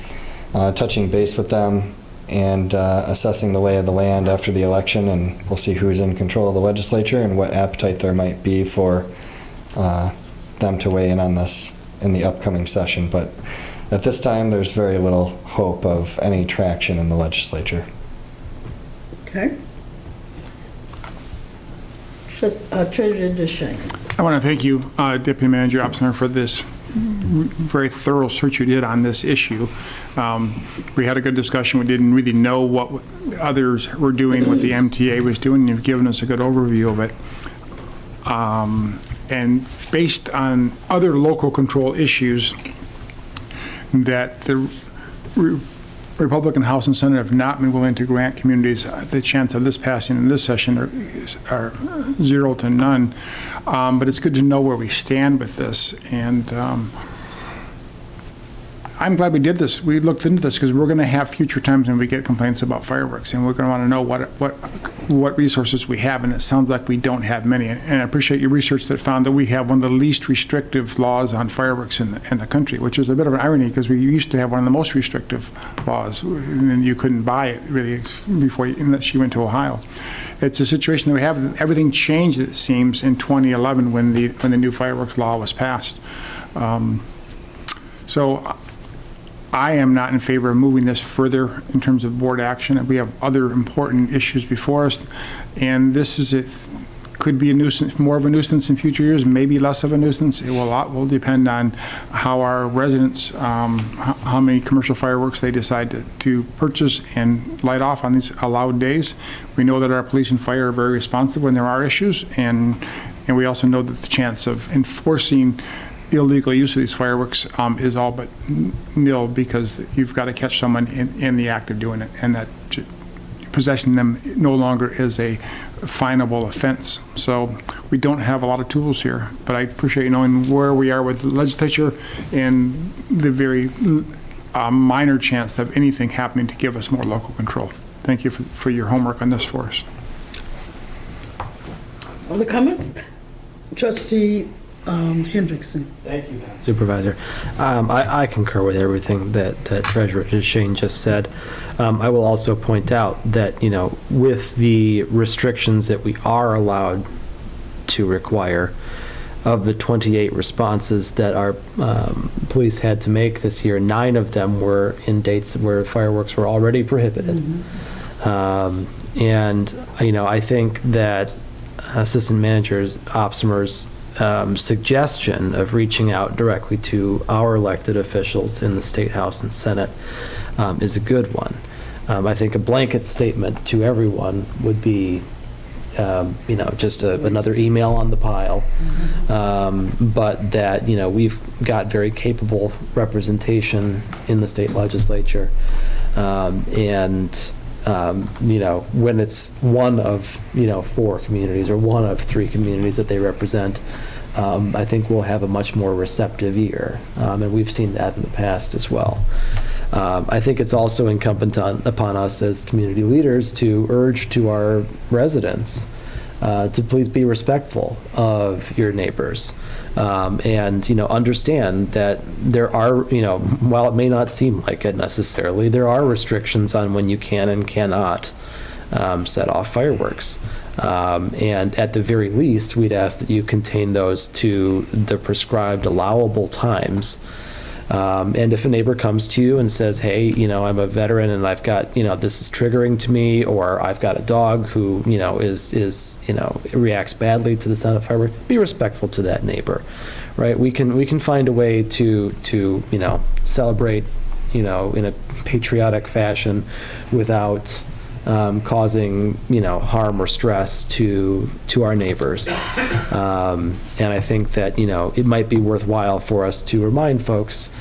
touching base with them and assessing the lay of the land after the election, and we'll see who's in control of the legislature and what appetite there might be for them to weigh in on this in the upcoming session. But at this time, there's very little hope of any traction in the legislature. Okay. Treasurer Duchesne. I want to thank you, Deputy Manager Opsner, for this very thorough search you did on this issue. We had a good discussion. We didn't really know what others were doing, what the MTA was doing. You've given us a good overview of it. And based on other local control issues that the Republican House and Senate have not been willing to grant communities, the chance of this passing in this session are 0 to none. But it's good to know where we stand with this. And I'm glad we did this. We looked into this because we're going to have future times when we get complaints about fireworks, and we're going to want to know what resources we have, and it sounds like we don't have many. And I appreciate your research that found that we have one of the least restrictive laws on fireworks in the country, which is a bit of an irony because we used to have one of the most restrictive laws, and then you couldn't buy it really before unless you went to Ohio. It's a situation that we have. Everything changed, it seems, in 2011 when the new fireworks law was passed. So I am not in favor of moving this further in terms of board action. We have other important issues before us, and this could be a nuisance, more of a nuisance in future years, maybe less of a nuisance. It will depend on how our residents, how many commercial fireworks they decide to purchase and light off on these allowed days. We know that our police and fire are very responsive when there are issues, and we also know that the chance of enforcing illegal use of these fireworks is all but nil, because you've got to catch someone in the act of doing it, and that possessing them no longer is a finable offense. So we don't have a lot of tools here, but I appreciate you knowing where we are with the legislature and the very minor chance of anything happening to give us more local control. Thank you for your homework on this for us. Other comments? Trustee Hendrickson. Thank you, Supervisor. I concur with everything that Treasurer Duchesne just said. I will also point out that, with the restrictions that we are allowed to require, of the 28 responses that our police had to make this year, 9 of them were in dates where fireworks were already prohibited. And, I think that Assistant Manager Opsmer's suggestion of reaching out directly to our elected officials in the State House and Senate is a good one. I think a blanket statement to everyone would be, just another email on the pile, but that, we've got very capable representation in the state legislature, and when it's one of, 4 communities or one of 3 communities that they represent, I think we'll have a much more receptive ear. And we've seen that in the past as well. I think it's also incumbent upon us as community leaders to urge to our residents to please be respectful of your neighbors. And, understand that there are, while it may not seem like it necessarily, there are restrictions on when you can and cannot set off fireworks. And at the very least, we'd ask that you contain those to the prescribed allowable times. And if a neighbor comes to you and says, hey, I'm a veteran and I've got, this is triggering to me, or I've got a dog who, reacts badly to the sound of fireworks, be respectful to that neighbor, right? We can find a way to celebrate, in a patriotic fashion without causing, harm or stress to our neighbors. And I think that, it might be worthwhile for us to remind folks,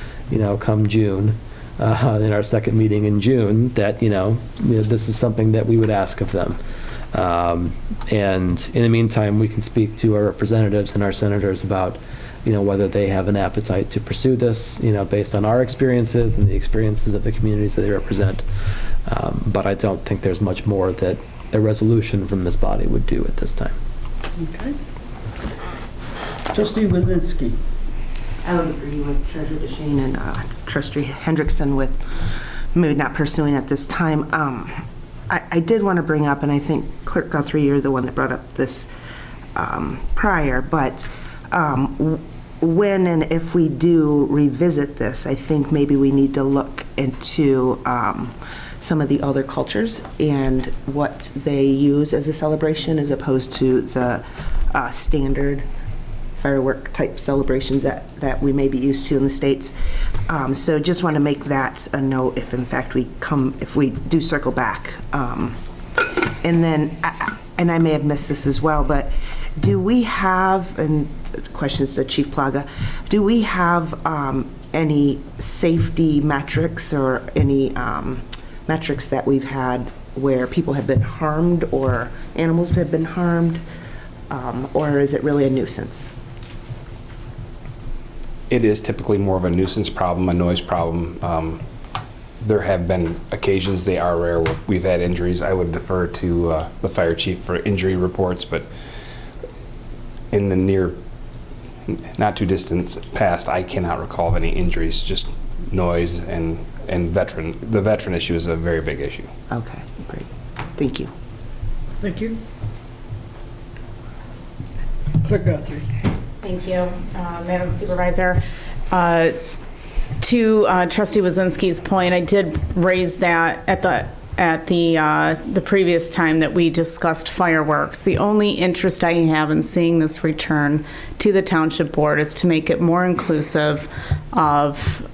come June, in our second meeting in June, that, this is something that we would ask of them. And in the meantime, we can speak to our representatives and our senators about, whether they have an appetite to pursue this, based on our experiences and the experiences of the communities that they represent. But I don't think there's much more that a resolution from this body would do at this time. Okay. Trustee Wazinski. I would agree with Treasurer DeShane and Trustee Hendrickson with mood not pursuing at this time. I did want to bring up, and I think Clerk Guthrie, you're the one that brought up this prior, but when and if we do revisit this, I think maybe we need to look into some of the other cultures and what they use as a celebration as opposed to the standard firework type celebrations that we may be used to in the States. So just want to make that a note if in fact if we do circle back. And then, and I may have missed this as well, but do we have, and the question is to Chief Plaga, do we have any safety metrics or any metrics that we've had where people have been harmed or animals have been harmed, or is it really a nuisance? It is typically more of a nuisance problem, a noise problem. There have been occasions, they are rare, where we've had injuries. I would defer to the fire chief for injury reports, but in the near, not too distant past, I cannot recall of any injuries, just noise and the veteran issue is a very big issue. Okay, great. Thank you. Thank you. Clerk Guthrie. Thank you, Madam Supervisor. To Trustee Wazinski's point, I did raise that at the previous time that we discussed fireworks. The only interest I have in seeing this return to the Township Board is to make it more inclusive of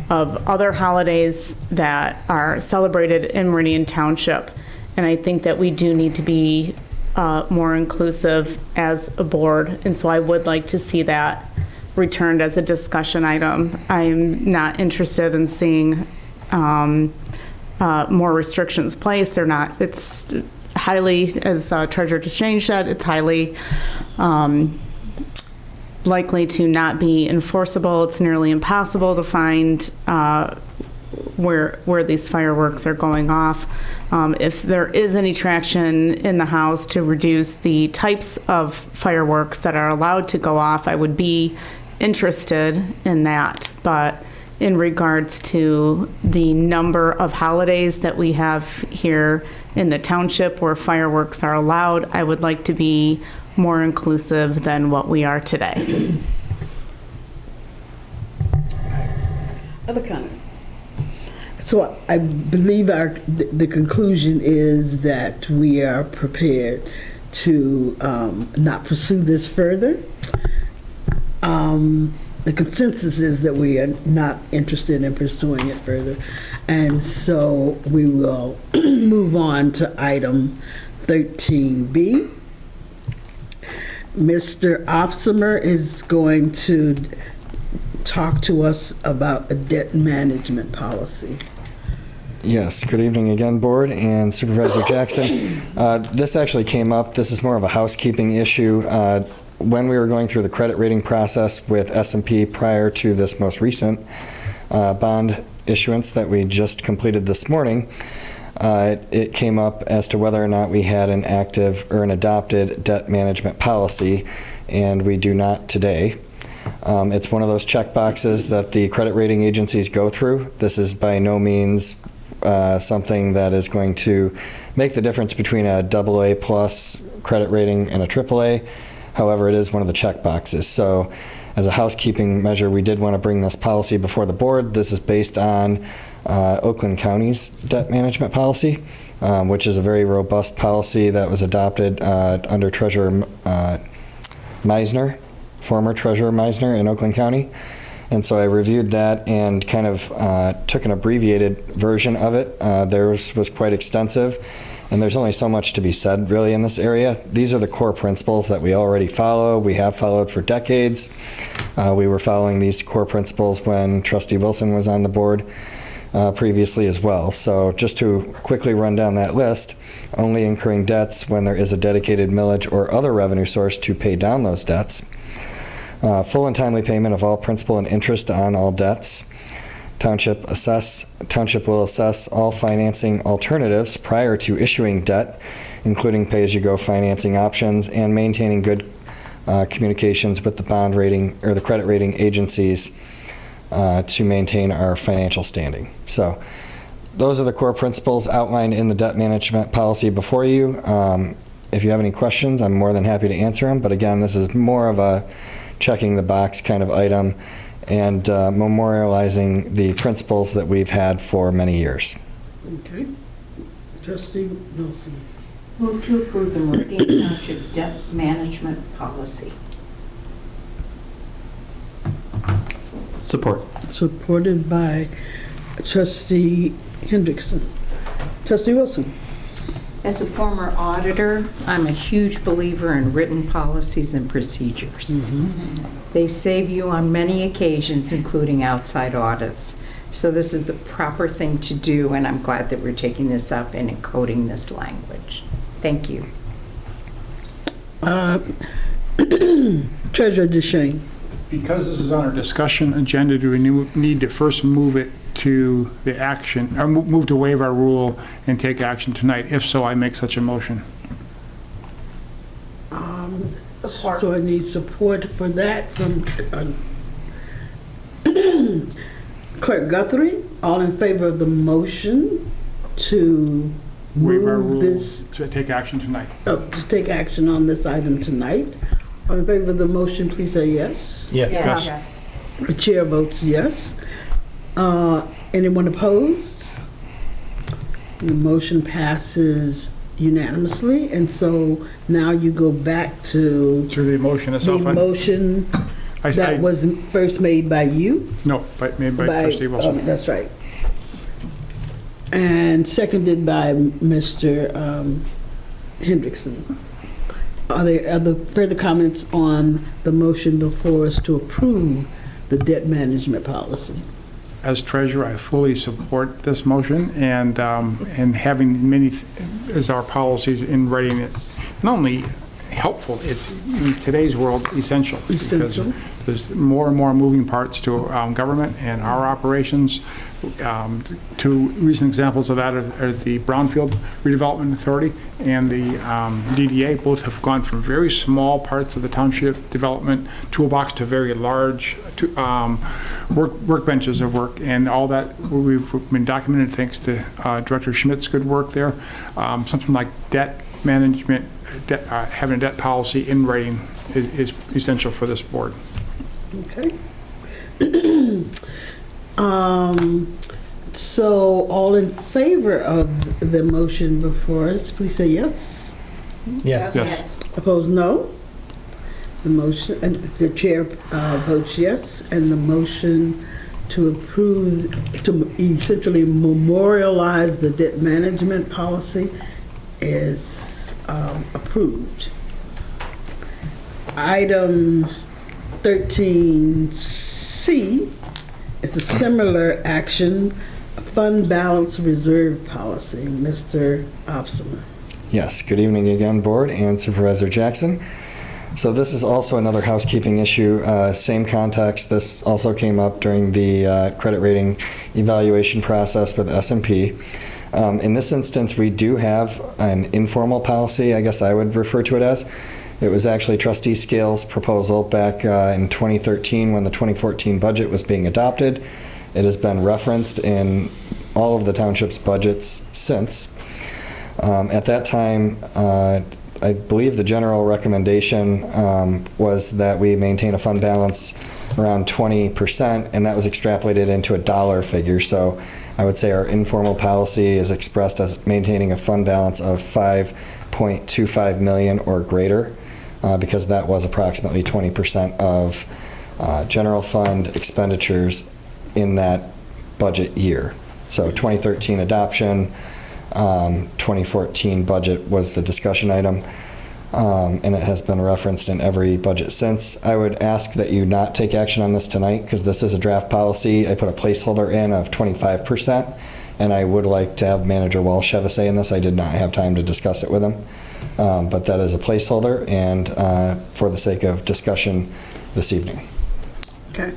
other holidays that are celebrated in Meridian Township. And I think that we do need to be more inclusive as a board. And so I would like to see that returned as a discussion item. I'm not interested in seeing more restrictions placed. They're not, it's highly, as Treasurer DeShane said, it's highly likely to not be enforceable. It's nearly impossible to find where these fireworks are going off. If there is any traction in the House to reduce the types of fireworks that are allowed to go off, I would be interested in that. But in regards to the number of holidays that we have here in the township where fireworks are allowed, I would like to be more inclusive than what we are today. Other comments? So I believe the conclusion is that we are prepared to not pursue this further. The consensus is that we are not interested in pursuing it further. And so we will move on to item 13B. Mr. Opsimer is going to talk to us about a debt management policy. Yes, good evening again, Board and Supervisor Jackson. This actually came up, this is more of a housekeeping issue. When we were going through the credit rating process with S&P prior to this most recent bond issuance that we just completed this morning, it came up as to whether or not we had an active or an adopted debt management policy, and we do not today. It's one of those check boxes that the credit rating agencies go through. This is by no means something that is going to make the difference between a AA plus credit rating and a AAA. However, it is one of the check boxes. So as a housekeeping measure, we did want to bring this policy before the board. This is based on Oakland County's debt management policy, which is a very robust policy that was adopted under Treasurer Meisner, former Treasurer Meisner in Oakland County. And so I reviewed that and kind of took an abbreviated version of it. Theirs was quite extensive, and there's only so much to be said really in this area. These are the core principles that we already follow. We have followed for decades. We were following these core principles when Trustee Wilson was on the board previously as well. So just to quickly run down that list, only incurring debts when there is a dedicated millage or other revenue source to pay down those debts. Full and timely payment of all principal and interest on all debts. Township will assess all financing alternatives prior to issuing debt, including pay-as-you-go financing options, and maintaining good communications with the bond rating or the credit rating agencies to maintain our financial standing. So those are the core principles outlined in the debt management policy before you. If you have any questions, I'm more than happy to answer them. But again, this is more of a checking the box kind of item and memorializing the principles that we've had for many years. Okay. Trustee Wilson. Move to approve the Meridian Township debt management policy. Support. Supported by Trustee Hendrickson. Trustee Wilson. As a former auditor, I'm a huge believer in written policies and procedures. They save you on many occasions, including outside audits. So this is the proper thing to do, and I'm glad that we're taking this up and encoding this language. Thank you. Treasurer DeShane. Because this is on our discussion agenda, do we need to first move it to the action, or move to waive our rule and take action tonight? If so, I make such a motion. Support. So I need support for that from Clerk Guthrie. All in favor of the motion to Waive our move rule this, to take action tonight. to take action on this item tonight? All in favor of the motion, please say yes. Yes. The chair votes yes. Anyone opposed? The motion passes unanimously, and so now you go back to the motion the itself. motion that was first made by you. No, made by Trustee Wilson. That's right. And seconded by Mr. Hendrickson. Are there other further comments on the motion before us to approve the debt management policy? As treasurer, I fully support this motion, and having many as our policies in writing it, not only helpful, it's in today's world essential. Because there's more and more moving parts to government and our operations. Two recent examples of that are the Brownfield Redevelopment Authority and the DDA. Both have gone from very small parts of the township development toolbox to very large workbenches of work, and all that we've been documented thanks to Director Schmidt's good work there. Something like debt management, having a debt policy in writing is essential for this board. Okay. So all in favor of the motion before us, please say yes. Yes. Opposed, no. The motion, and the chair votes yes, and the motion to approve, to essentially memorialize the debt management policy is approved. Item 13C is a similar action, fund balance reserve policy. Mr. Opsman. Yes, good evening again, Board and Supervisor Jackson. So this is also another housekeeping issue, same context. This also came up during the credit rating evaluation process with S&P. In this instance, we do have an informal policy, I guess I would refer to it as. It was actually Trustee Scales' proposal back in 2013 when the 2014 budget was being adopted. It has been referenced in all of the township's budgets since. At that time, I believe the general recommendation was that we maintain a fund balance around 20%, and that was extrapolated into a dollar figure. So I would say our informal policy is expressed as maintaining a fund balance of $5.25 million or greater, because that was approximately 20% of general fund expenditures in that budget year. So 2013 adoption, 2014 budget was the discussion item, and it has been referenced in every budget since. I would ask that you not take action on this tonight because this is a draft policy. I put a placeholder in of 25%, and I would like to have Manager Walsh have a say in this. I did not have time to discuss it with him, but that is a placeholder and for the sake of discussion this evening. Okay.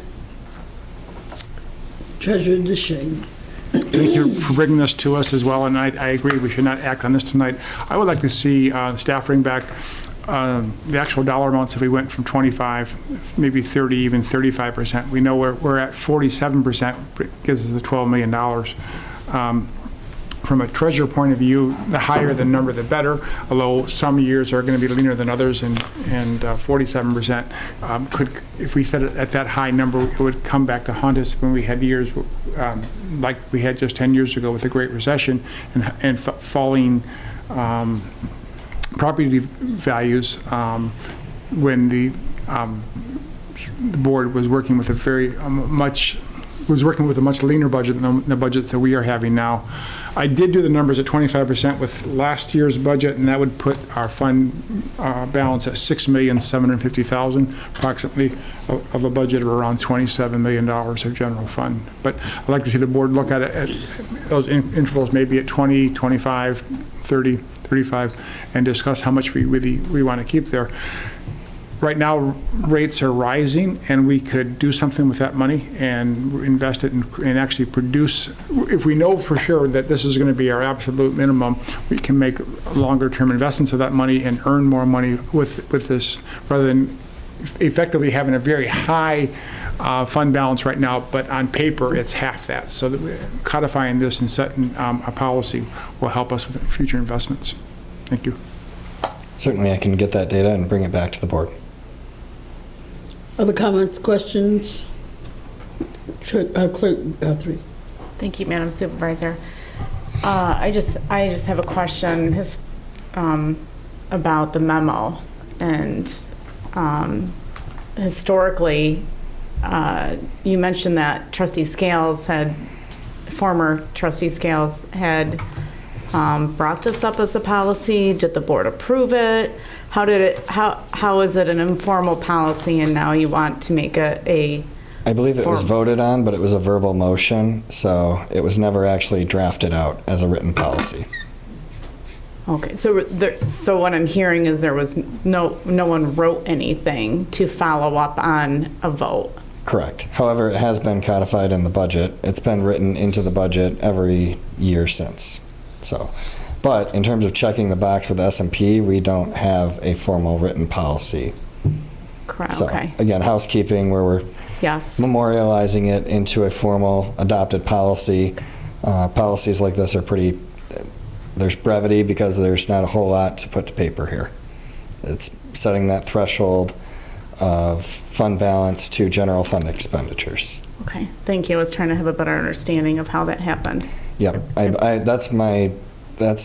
Treasurer DeShane. Thank you for bringing this to us as well, and I agree we should not act on this tonight. I would like to see staff bring back the actual dollar amounts if we went from 25, maybe 30, even 35%. We know we're at 47%, gives us the $12 million. From a treasurer point of view, the higher the number, the better, although some years are going to be leaner than others, and 47% could, if we set it at that high number, it would come back to haunt us when we had years like we had just 10 years ago with the Great Recession and falling property values when the board was working with a much leaner budget than the budget that we are having now. I did do the numbers at 25% with last year's budget, and that would put our fund balance at $6,750,000, approximately, of a budget of around $27 million of general fund. But I'd like to see the board look at it at those intervals, maybe at 20, 25, 30, 35, and discuss how much we want to keep there. Right now, rates are rising, and we could do something with that money and invest it and actually produce. If we know for sure that this is going to be our absolute minimum, we can make longer-term investments of that money and earn more money with this, rather than effectively having a very high fund balance right now, but on paper, it's half that. So that codifying this and setting a policy will help us with future investments. Thank you. Certainly, I can get that data and bring it back to the board. Other comments, questions? Clerk Guthrie. Thank you, Madam Supervisor. I just have a question about the memo. And historically, you mentioned that former Trustee Scales had brought this up as a policy. Did the board approve it? How is it an informal policy and now you want to make I believe it was voted on, but it was a verbal motion, so it was never actually drafted out as a written policy. Okay, so what I'm hearing is there was no one wrote anything to follow up on a vote. Correct. However, it has been codified in the budget. It's been written into the budget every year since. So, but in terms of checking the box with S&P, we don't have a formal written policy. Correct. So, okay. Again, housekeeping where we're memorializing it into a formal adopted policy. Policies like this are there's brevity because there's not a whole lot to put to paper here. It's setting that threshold of fund balance to general fund expenditures. Okay, thank you. I was trying to have a better understanding of how that happened. Yep, that's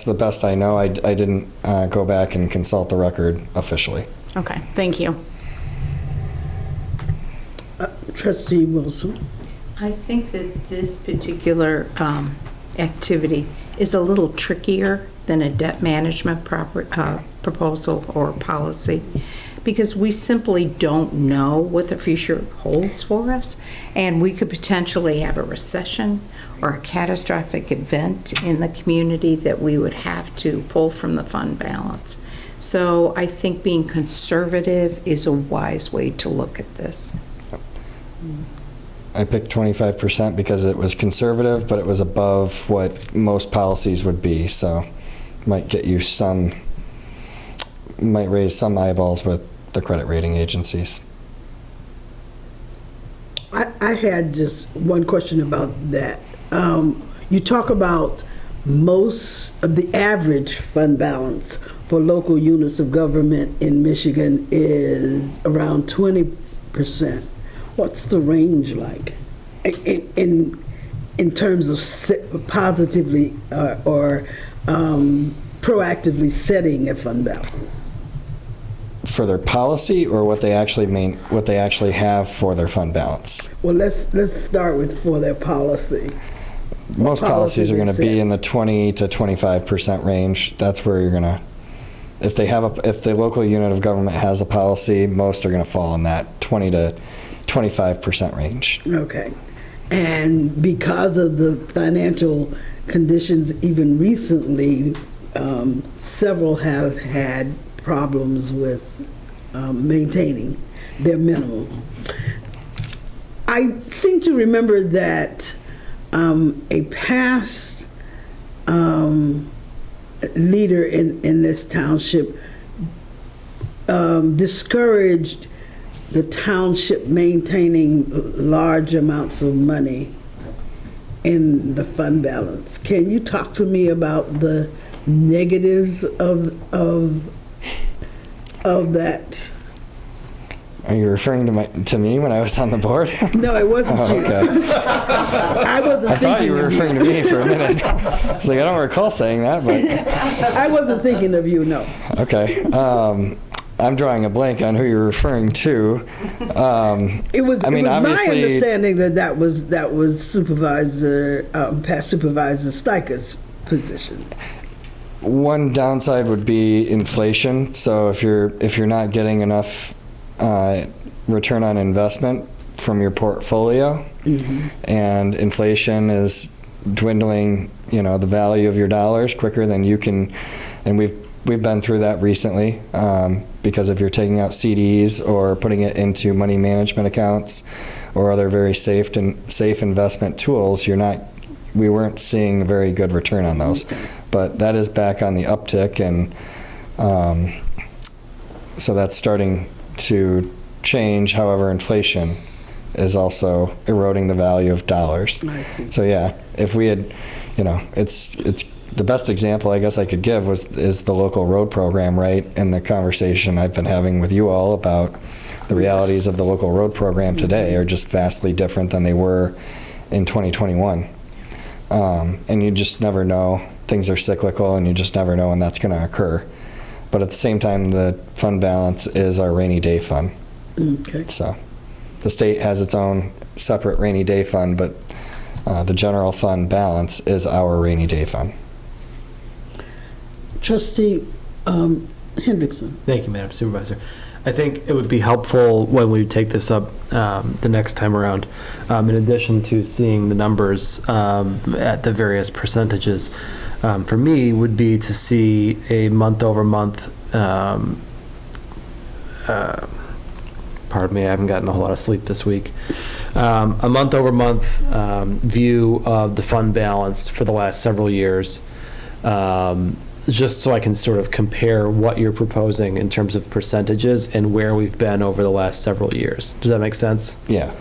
the best I know. I didn't go back and consult the record officially. Okay, thank you. Trustee Wilson. I think that this particular activity is a little trickier than a debt management proposal or policy, because we simply don't know what the future holds for us, and we could potentially have a recession or a catastrophic event in the community that we would have to pull from the fund balance. So I think being conservative is a wise way to look at this. I picked 25% because it was conservative, but it was above what most policies would be, so might get you might raise some eyeballs with the credit rating agencies. I had just one question about that. You talk about most of the average fund balance for local units of government in Michigan is around 20%. What's the range like in terms of positively or proactively setting a fund balance? For their policy, or what they actually have for their fund balance? Well, let's start with for their policy. Most policies are going to be in the 20 to 25% range. That's where you're going to, if the local unit of government has a policy, most are going to fall in that 20 to 25% range. Okay. And because of the financial conditions, even recently, several have had problems with maintaining their minimum. I seem to remember that a past leader in this township discouraged the township maintaining large amounts of money in the fund balance. Can you talk to me about the negatives of that? Are you referring to me when I was on the board? No, it wasn't you. Okay. I wasn't I thought you were referring to me for a minute. I was like, I don't recall saying that, but. I wasn't thinking of you, no. Okay. I'm drawing a blank on who you're referring to. It was my understanding that was Supervisor, past Supervisor Steicher's position. One downside would be inflation. So if you're not getting enough return on investment from your portfolio, and inflation is dwindling, the value of your dollars quicker than you can, and we've been through that recently, because if you're taking out CDs or putting it into money management accounts or other very safe investment tools, we weren't seeing a very good return on those. But that is back on the uptick, and so that's starting to change. However, inflation is also eroding the value of dollars. So yeah, if we had, it's the best example I guess I could give is the local road program, right? And the conversation I've been having with you all about the realities of the local road program today are just vastly different than they were in 2021. And you just never know. Things are cyclical, and you just never know when that's going to occur. But at the same time, the fund balance is our rainy day fund. Okay. So the state has its own separate rainy day fund, but the general fund balance is our rainy day fund. Trustee Hendrickson. Thank you, Madam Supervisor. I think it would be helpful when we take this up the next time around, in addition to seeing the numbers at the various percentages, for me would be to see a month-over-month, pardon me, I haven't gotten a whole lot of sleep this week, a month-over-month view of the fund balance for the last several years, just so I can sort of compare what you're proposing in terms of percentages and where we've been over the last several years. Does that make sense? Yeah.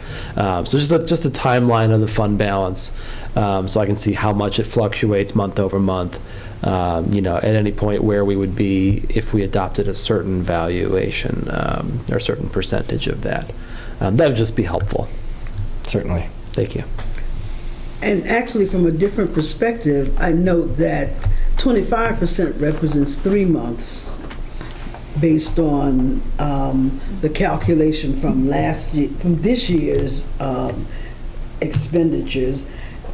So just a timeline of the fund balance, so I can see how much it fluctuates month over month, at any point where we would be if we adopted a certain valuation or a certain percentage of that. That would just be helpful. Certainly. Thank you. And actually, from a different perspective, I note that 25% represents 3 months based on the calculation from this year's expenditures,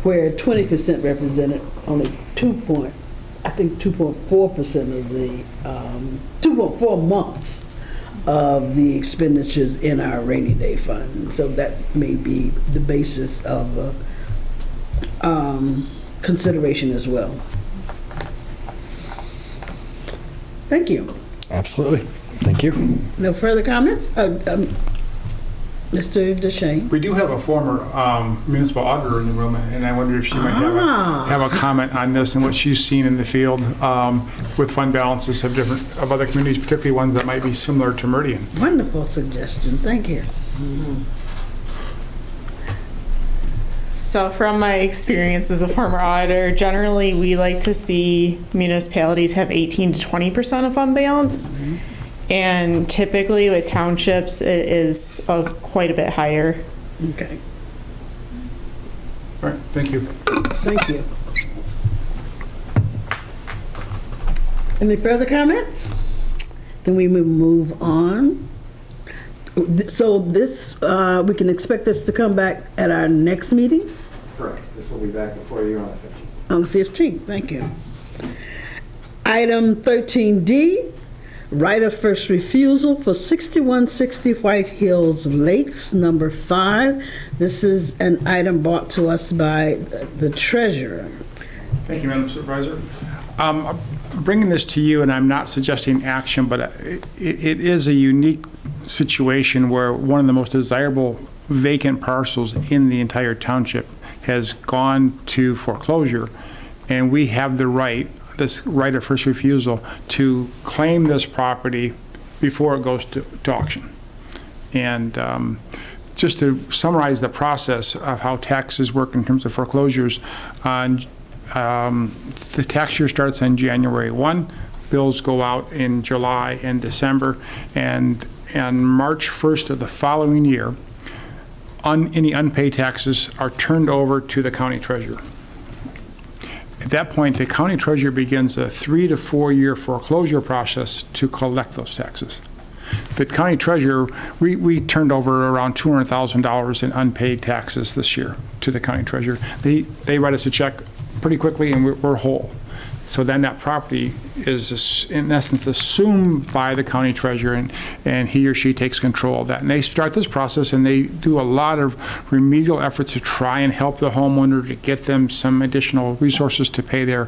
where 20% represented only 2.4% of the 2.4 months of the expenditures in our rainy day fund. So that may be the basis of consideration as well. Thank you. Absolutely. Thank you. No further comments? Mr. DeShane? We do have a former municipal auditor in the room, and I wonder if she might have a comment on this and what she's seen in the field with fund balances of other communities, particularly ones that might be similar to Meridian. Wonderful suggestion. Thank you. So from my experience as a former auditor, generally we like to see municipalities have 18 to 20% of fund balance. And typically with townships, it is quite a bit higher. Okay. All right, thank you. Thank you. Any further comments? Then we will move on. So this, we can expect this to come back at our next meeting? Correct. This will be back before you on the 15th. On the 15th, thank you. Item 13D, right of first refusal for 6160 White Hills Lakes, number 5. This is an item brought to us by the treasurer. Thank you, Madam Supervisor. I'm bringing this to you, and I'm not suggesting action, but it is a unique situation where one of the most desirable vacant parcels in the entire township has gone to foreclosure, and we have the right, this right of first refusal, to claim this property before it goes to auction. And just to summarize the process of how taxes work in terms of foreclosures, the tax year starts on January 1. Bills go out in July and December, and on March 1st of the following year, any unpaid taxes are turned over to the county treasurer. At that point, the county treasurer begins a 3 to 4 year foreclosure process to collect those taxes. The county treasurer, we turned over around $200,000 in unpaid taxes this year to the county treasurer. They write us a check pretty quickly, and we're whole. So then that property is, in essence, assumed by the county treasurer, and he or she takes control of that. And they start this process, and they do a lot of remedial efforts to try and help the homeowner to get them some additional resources to pay their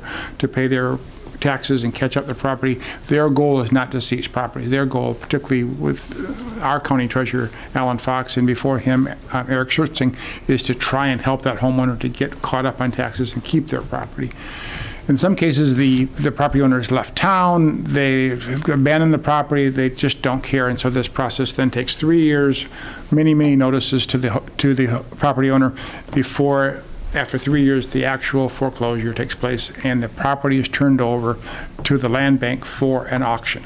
taxes and catch up their property. Their goal is not to seize property. Their goal, particularly with our county treasurer, Alan Fox, and before him, Eric Schertzing, is to try and help that homeowner to get caught up on taxes and keep their property. In some cases, the property owner has left town, they've abandoned the property, they just don't care, and so this process then takes 3 years, many notices to the property owner before, after 3 years, the actual foreclosure takes place, and the property is turned over to the land bank for an auction.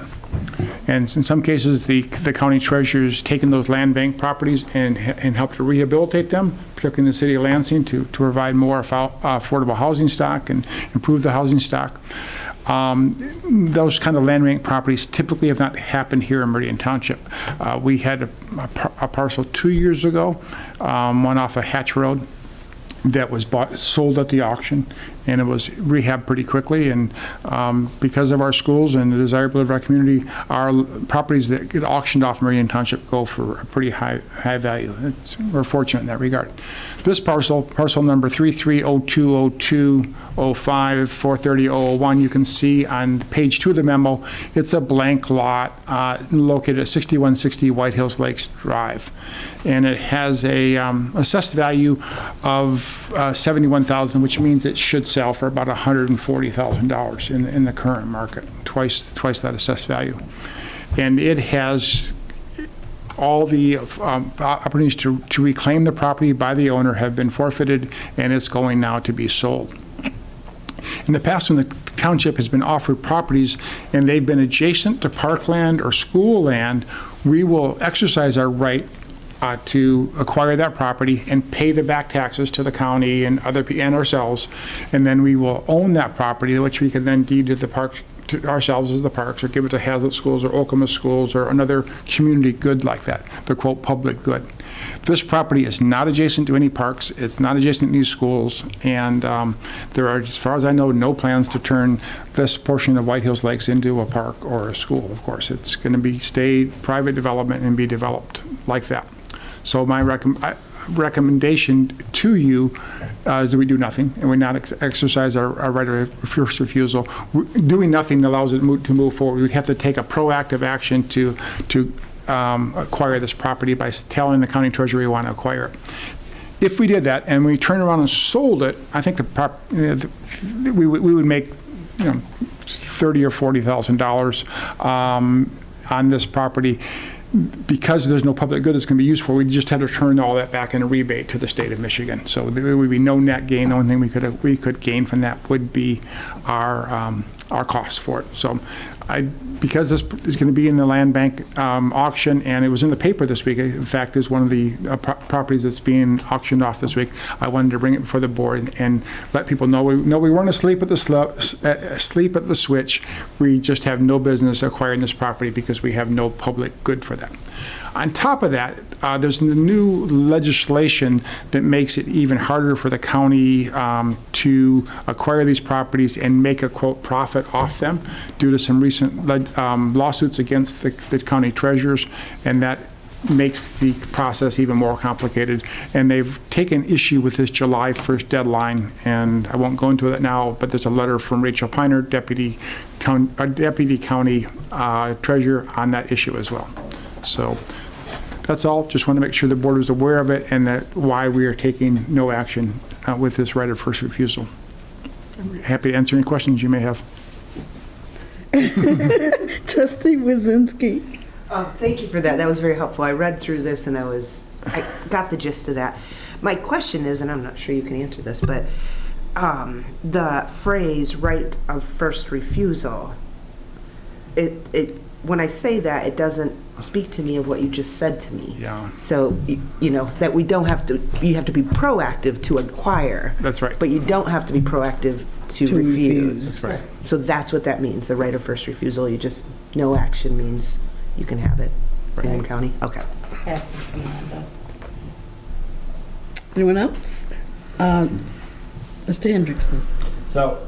And in some cases, the county treasurer has taken those land bank properties and helped to rehabilitate them, particularly in the city of Lansing, to provide more affordable housing stock and improve the housing stock. Those kind of land bank properties typically have not happened here in Meridian Township. We had a parcel 2 years ago, one off of Hatch Road, that was sold at the auction, and it was rehabbed pretty quickly. And because of our schools and the desirability of our community, our properties that get auctioned off Meridian Township go for a pretty high value. We're fortunate in that regard. This parcel number 33020205430001, you can see on page 2 of the memo, it's a blank lot located at 6160 White Hills Lakes Drive. And it has a assessed value of $71,000, which means it should sell for about $140,000 in the current market, twice that assessed value. And it has all the opportunities to reclaim the property by the owner have been forfeited, and it's going now to be sold. In the past, when the township has been offered properties and they've been adjacent to parkland or school land, we will exercise our right to acquire that property and pay the back taxes to the county and ourselves, and then we will own that property, which we can then deed to the park, to ourselves as the parks, or give it to Hazlitt Schools or Okemos Schools or another community good like that, the quote public good. This property is not adjacent to any parks, it's not adjacent to any schools, and there are, as far as I know, no plans to turn this portion of White Hills Lakes into a park or a school. Of course, it's going to stay private development and be developed like that. So my recommendation to you is that we do nothing, and we not exercise our right of first refusal. Doing nothing allows it to move forward. We'd have to take a proactive action to acquire this property by telling the county treasurer we want to acquire it. If we did that and we turned around and sold it, I think we would make, you know, $30,000 or $40,000 on this property. Because there's no public good it's going to be used for, we just had to turn all that back in a rebate to the state of Michigan. So there would be no net gain. The only thing we could gain from that would be our costs for it. So because this is going to be in the land bank auction, and it was in the paper this week, in fact, is one of the properties that's being auctioned off this week, I wanted to bring it before the board and let people know we weren't asleep at the switch. We just have no business acquiring this property because we have no public good for that. On top of that, there's new legislation that makes it even harder for the county to acquire these properties and make a, quote, profit off them due to some recent lawsuits against the county treasurers, and that makes the process even more complicated. And they've taken issue with this July 1st deadline, and I won't go into that now, but there's a letter from Rachel Piner, Deputy County Treasurer, on that issue as well. So that's all. Just want to make sure the board is aware of it and that why we are taking no action with this right of first refusal. I'm happy to answer any questions you may have. Trustee Wazinski. Thank you for that. That was very helpful. I read through this and I got the gist of that. My question is, and I'm not sure you can answer this, but the phrase right of first refusal, when I say that, it doesn't speak to me of what you just said to me. Yeah. So, you know, that we don't have to, you have to be proactive to acquire. That's right. But you don't have to be proactive to refuse. That's right. So that's what that means, the right of first refusal. You just, no action means you can have it in the county. Okay. Passes beyond us. Anyone else? Mr. Hendrickson. So,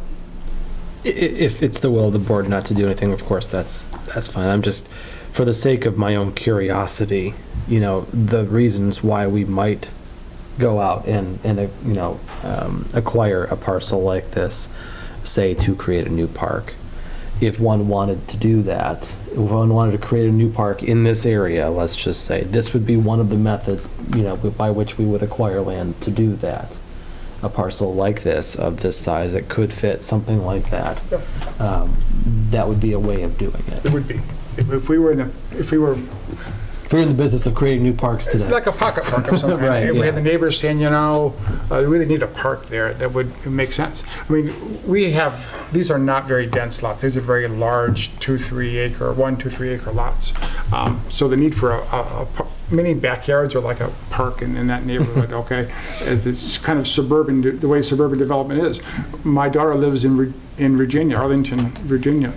if it's the will of the board not to do anything, of course, that's fine. I'm just, for the sake of my own curiosity, you know, the reasons why we might go out and you know, acquire a parcel like this, say to create a new park. If one wanted to do that, if one wanted to create a new park in this area, let's just say, this would be one of the methods, you know, by which we would acquire land to do that. A parcel like this, of this size, that could fit something like that. That would be a way of doing it. It would be. If we were in the business of creating new parks today. Like a pocket park of some kind. Right, If we yeah. had the neighbors saying, you know, we really need a park there, that would make sense. I mean, these are not very dense lots. These are very large 1-2-3 acre lots. So the need for many backyards are like a park in that neighborhood, okay? It's kind of suburban, the way suburban development is. My daughter lives in Virginia, Arlington, Virginia,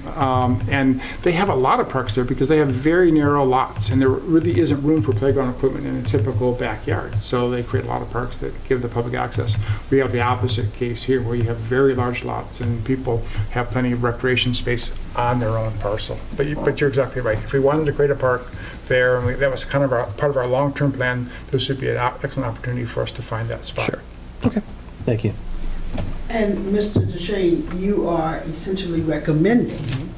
and they have a lot of parks there because they have very narrow lots, and there really isn't room for playground equipment in a typical backyard. So they create a lot of parks that give the public access. We have the opposite case here, where you have very large lots and people have plenty of recreation space on their own parcel. But you're exactly right. If we wanted to create a park there, and that was kind of part of our long-term plan, this would be an excellent opportunity for us to find that spot. Sure. Okay. Thank you. And Mr. DeShane, you are essentially recommending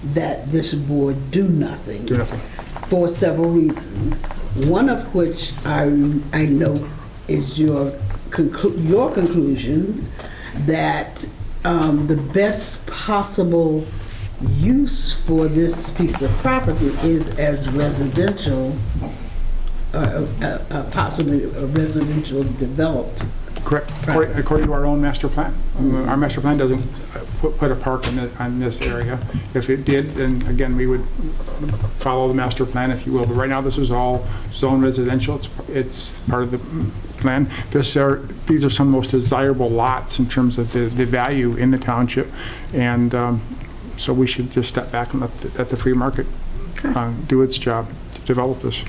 that this board do nothing. Do nothing. For several reasons. One of which I know is your conclusion that the best possible use for this piece of property is as residential, possibly a residential developed. Correct. According to our own master plan. Our master plan doesn't put a park on this area. If it did, then again, we would follow the master plan, if you will. But right now, this is all zone residential. It's part of the plan. These are some of the most desirable lots in terms of the value in the township. And so we should just step back and let the free market do its job to develop this.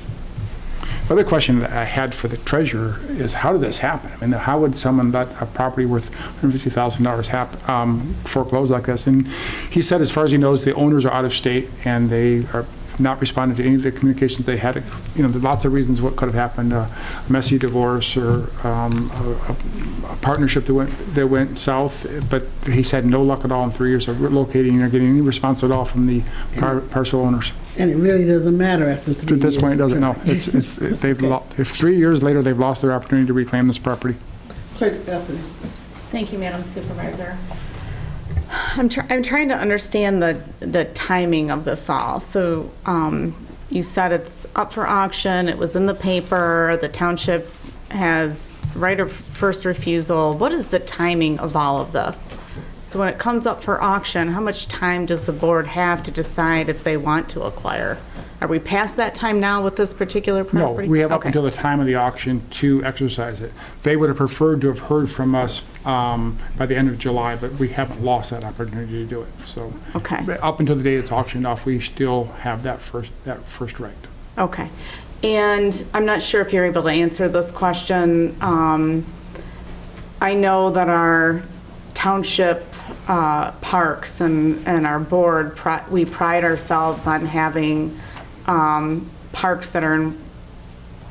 The other question that I had for the treasurer is, how did this happen? I mean, how would someone let a property worth $150,000 foreclose like this? And he said, as far as he knows, the owners are out of state and they are not responded to any of the communications they had. You know, there's lots of reasons what could have happened, a messy divorce or a partnership that went south, but he's had no luck at all in 3 years of locating or getting any response at all from the parcel owners. And it really doesn't matter after 3 years. At this point, it doesn't, no. If 3 years later, they've lost their opportunity to reclaim this property. Clerk Bethany. Thank you, Madam Supervisor. I'm trying to understand the timing of this all. So you said it's up for auction, it was in the paper, the township has right of first refusal. What is the timing of all of this? So when it comes up for auction, how much time does the board have to decide if they want to acquire? Are we past that time now with this particular property? No, we have up Okay. until the time of the auction to exercise it. They would have preferred to have heard from us by the end of July, but we haven't lost that opportunity to do it. So Okay. up until the day it's auctioned off, we still have that first right. Okay. And I'm not sure if you're able to answer this question. I know that our township parks and our board, we pride ourselves on having parks that are in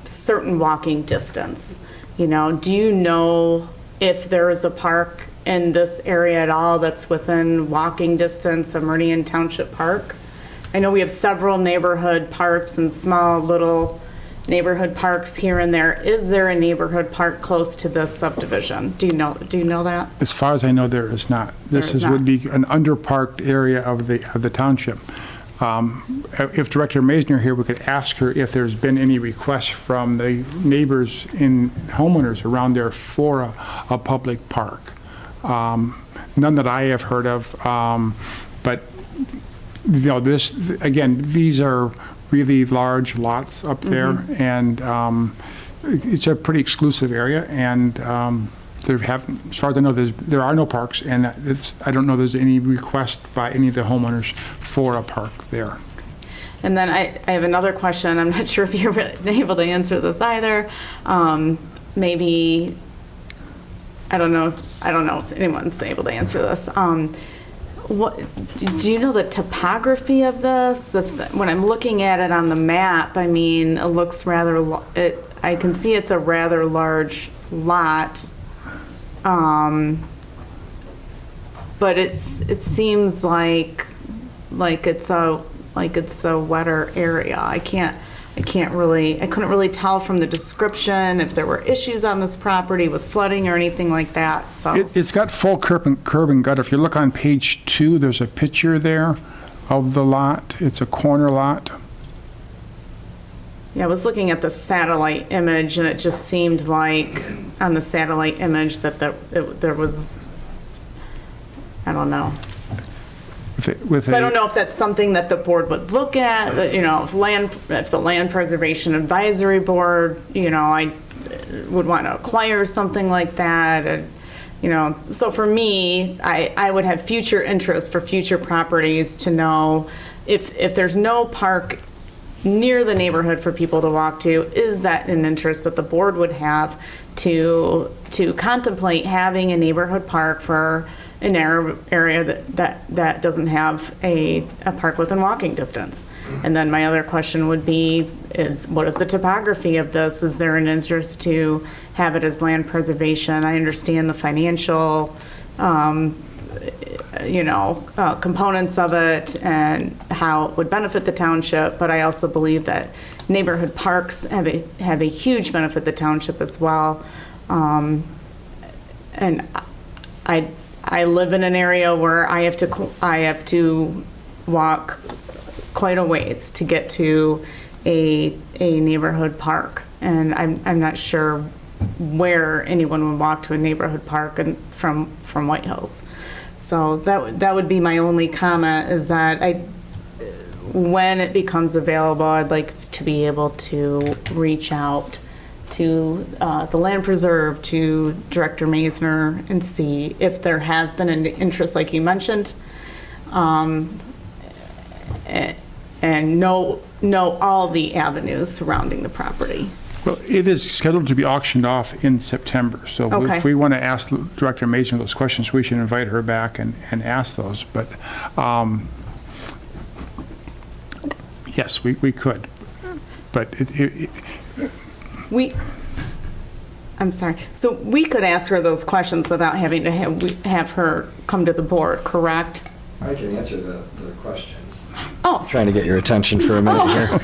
certain walking distance. You know, do you know if there is a park in this area at all that's within walking distance of Meridian Township Park? I know we have several neighborhood parks and small little neighborhood parks here and there. Is there a neighborhood park close to this subdivision? Do you know that? As far as I know, there is not. Would be an underparked area of the township. If Director Maisner here, we could ask her if there's been any requests from the neighbors and homeowners around there for a public park. None that I have heard of, but you know, these are really large lots up there, and it's a pretty exclusive area, and as far as I know, there are no parks, and I don't know there's any request by any of the homeowners for a park there. And then I have another question. I'm not sure if you're able to answer this either. Maybe, I don't know if anyone's able to answer this. Do you know the topography of this? When I'm looking at it on the map, I mean, it looks rather, I can see it's a rather large lot. But it seems like it's a wetter area. I couldn't really tell from the description if there were issues on this property with flooding or anything like that. So it's got full curb and gutter. If you look on page 2, there's a picture there of the lot. It's a corner lot. yeah, I was looking at the satellite image, and it just seemed like on the satellite image that there was, I don't know. So I don't know if that's something that the board would look at, that, you know, if the Land Preservation Advisory Board, you know, I would want to acquire something like that. And, you know, so for me, I would have future interest for future properties to know if there's no park near the neighborhood for people to walk to, is that an interest that the board would have to contemplate having a neighborhood park for an area that doesn't have a park within walking distance? And then my other question would be, what is the topography of this? Is there an interest to have it as land preservation? I understand the financial, components of it and how it would benefit the township, but I also believe that neighborhood parks have a huge benefit to the township as well. And I live in an area where I have to walk quite a ways to get to a neighborhood park, and I'm not sure where anyone would walk to a neighborhood park from White Hills. So that would be my only comment, is that when it becomes available, I'd like to be able to reach out to the Land Preserve, to Director Maisner, and see if there has been an interest, like you mentioned, and know all the avenues surrounding the property. Well, it is scheduled to be auctioned off in September, so Okay. if we want to ask Director Mason those questions, we should invite her back and ask those. But Yes, we could. But I'm sorry. So we could ask her those questions without having to have her come to the board, correct? I can answer the questions. Oh. Trying to get your attention for a minute here.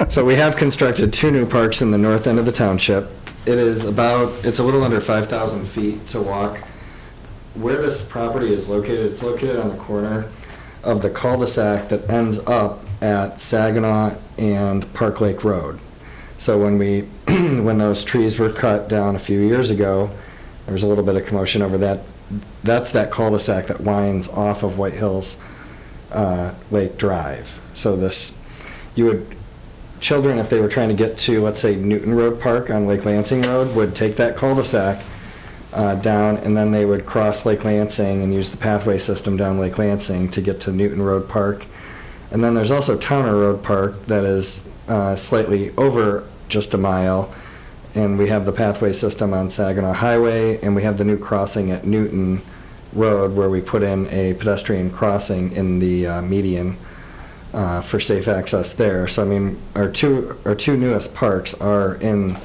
So we have constructed 2 new parks in the north end of the township. It's a little under 5,000 feet to walk. Where this property is located, it's located on the corner of the cul-de-sac that ends up at Saginaw and Park Lake Road. So when those trees were cut down a few years ago, there was a little bit of commotion over that. That's that cul-de-sac that winds off of White Hills Lake Drive. So children, if they were trying to get to, let's say, Newton Road Park on Lake Lansing Road, would take that cul-de-sac down, and then they would cross Lake Lansing and use the pathway system down Lake Lansing to get to Newton Road Park. And then there's also Towner Road Park that is slightly over just a mile, and we have the pathway system on Saginaw Highway, and we have the new crossing at Newton Road where we put in a pedestrian crossing in the median for safe access there. So I mean, our two newest parks are in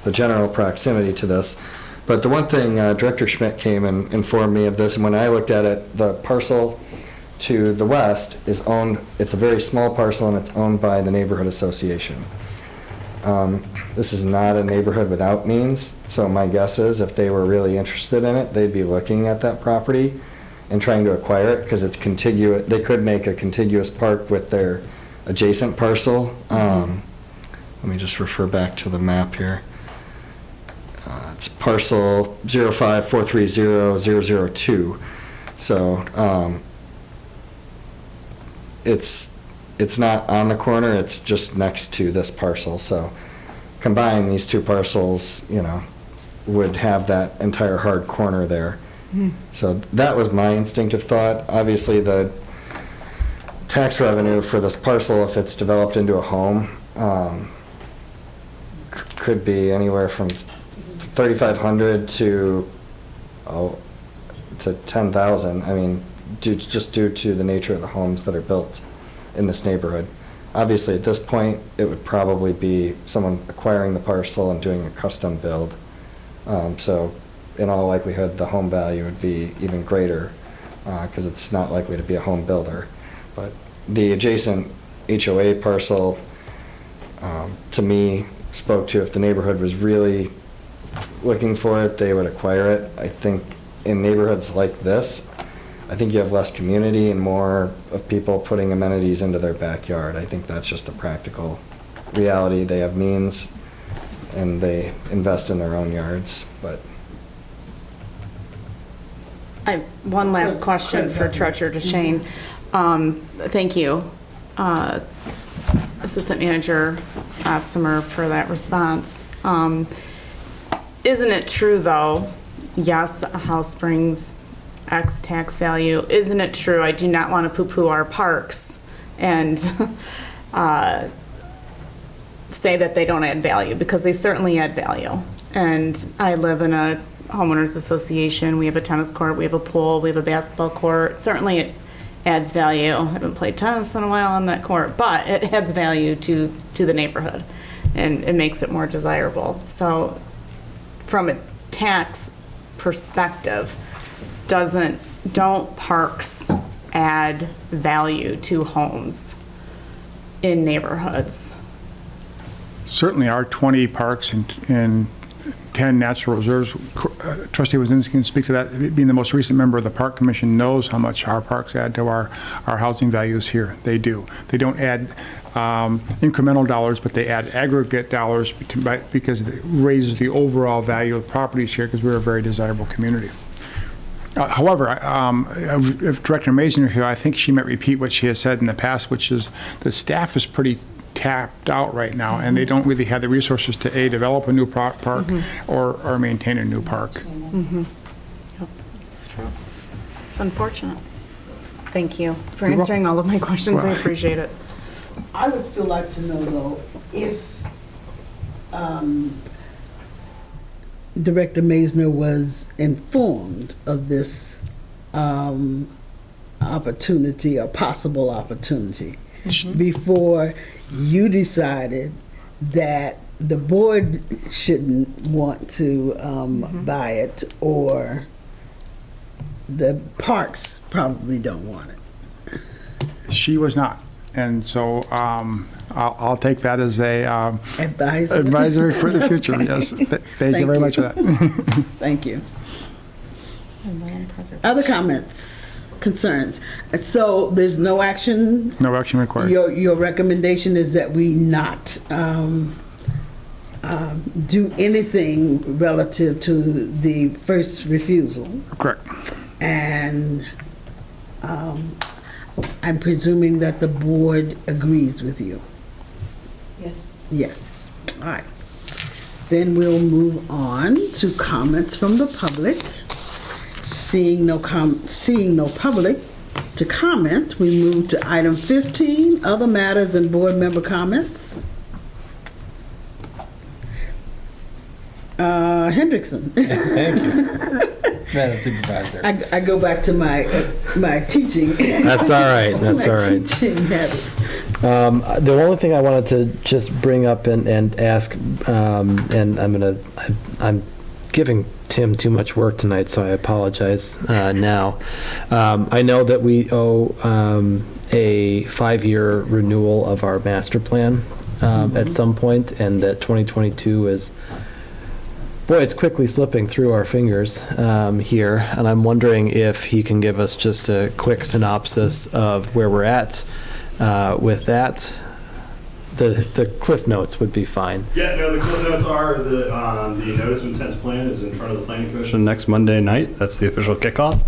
the general proximity to this. But the one thing, Director Schmidt came and informed me of this, and when I looked at it, the parcel to the west is owned, it's a very small parcel, and it's owned by the neighborhood association. This is not a neighborhood without means, so my guess is if they were really interested in it, they'd be looking at that property and trying to acquire it, because it's contiguous. They could make a contiguous park with their adjacent parcel. Let me just refer back to the map here. It's parcel 05430-002. So it's not on the corner, it's just next to this parcel. So combine these 2 parcels, would have that entire hard corner there. So that was my instinctive thought. Obviously, the tax revenue for this parcel, if it's developed into a home, could be anywhere from $3,500 to $10,000. I mean, just due to the nature of the homes that are built in this neighborhood. Obviously, at this point, it would probably be someone acquiring the parcel and doing a custom build. So in all likelihood, the home value would be even greater because it's not likely to be a home builder. But the adjacent HOA parcel, to me, spoke to if the neighborhood was really looking for it, they would acquire it. I think in neighborhoods like this, I think you have less community and more of people putting amenities into their backyard. I think that's just a practical reality. They have means and they invest in their own yards, but. I have one last question for Treasurer DeShane. Thank you, Assistant Manager Absimer, for that response. Isn't it true, though, yes, a house brings X tax value. Isn't it true? I do not want to poo-poo our parks and say that they don't add value, because they certainly add value. And I live in a homeowners association. We have a tennis court, we have a pool, we have a basketball court. Certainly it adds value. I haven't played tennis in a while on that court, but it adds value to the neighborhood, and it makes it more desirable. So from a tax perspective, don't parks add value to homes in neighborhoods? Certainly our 20 parks and 10 natural reserves, Trustee Wazinski can speak to that. Being the most recent member of the Park Commission, knows how much our parks add to our housing values here. They do. They don't add incremental dollars, but they add aggregate dollars because it raises the overall value of properties here, because we're a very desirable community. However, if Director Mason here, I think she might repeat what she has said in the past, which is the staff is pretty tapped out right now, and they don't really have the resources to develop a new park or maintain a new park. Yep, it's true. It's unfortunate. Thank you for answering all of my questions. I appreciate it. I would still like to know, though, if Director Maisner was informed of this opportunity or possible opportunity. before you decided that the board shouldn't want to buy it, or the parks probably don't want it. She was not. And so I'll take that as a advisory for the future, yes. Thank you very much for that. Thank you. Other comments, concerns? So there's no action? No action required. Your recommendation is that we not do anything relative to the first refusal? Correct. And I'm presuming that the board agrees with you? Yes. Yes. All right. Then we'll move on to comments from the public. Seeing no public to comment, we move to item 15, other matters and board member comments. Hendrickson. Thank you, Madam Supervisor. I go back to my teaching. That's all right. That's all right. Teaching habits. The only thing I wanted to just bring up and ask, and I'm giving Tim too much work tonight, so I apologize now. I know that we owe a 5-year renewal of our master plan at some point, and that 2022 is. Boy, it's quickly slipping through our fingers here, and I'm wondering if he can give us just a quick synopsis of where we're at with that. The Cliff Notes would be fine. Yeah, no, the Cliff Notes are the notice of intent plan is in front of the Planning Commission next Monday night. That's the official kickoff.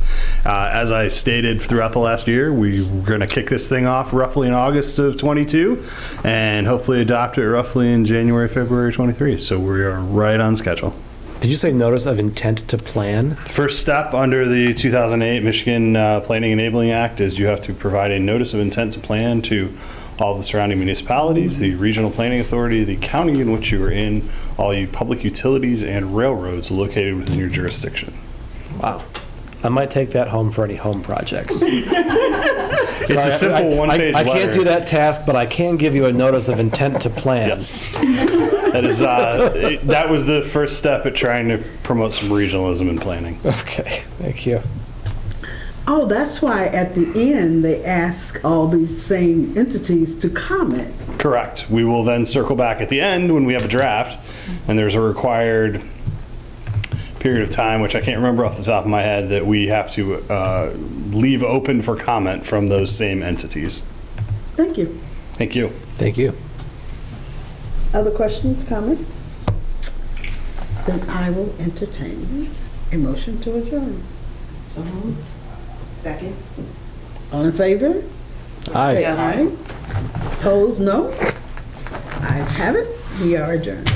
As I stated throughout the last year, we're going to kick this thing off roughly in August of 22 and hopefully adopt it roughly in January, February 23. So we are right on schedule. Did you say notice of intent to plan? First step under the 2008 Michigan Planning Enabling Act is you have to provide a notice of intent to plan to all the surrounding municipalities, the regional planning authority, the county in which you are in, all you public utilities and railroads located within your jurisdiction. Wow. I might take that home for any home projects. It's a simple one-page letter. I can't do that task, but I can give you a notice of intent to plan. Yes. That is that was the first step at trying to promote some regionalism in planning. Okay, thank you. Oh, that's why at the end they ask all these same entities to comment. Correct. We will then circle back at the end when we have a draft, and there's a required period of time, which I can't remember off the top of my head, that we have to leave open for comment from those same entities. Thank you. Thank you. Thank you. Other questions, comments? Then I will entertain a motion to adjourn. So moved. Second. All in favor? Aye. Say aye. Opposed, no? Ayes have it. We are adjourned.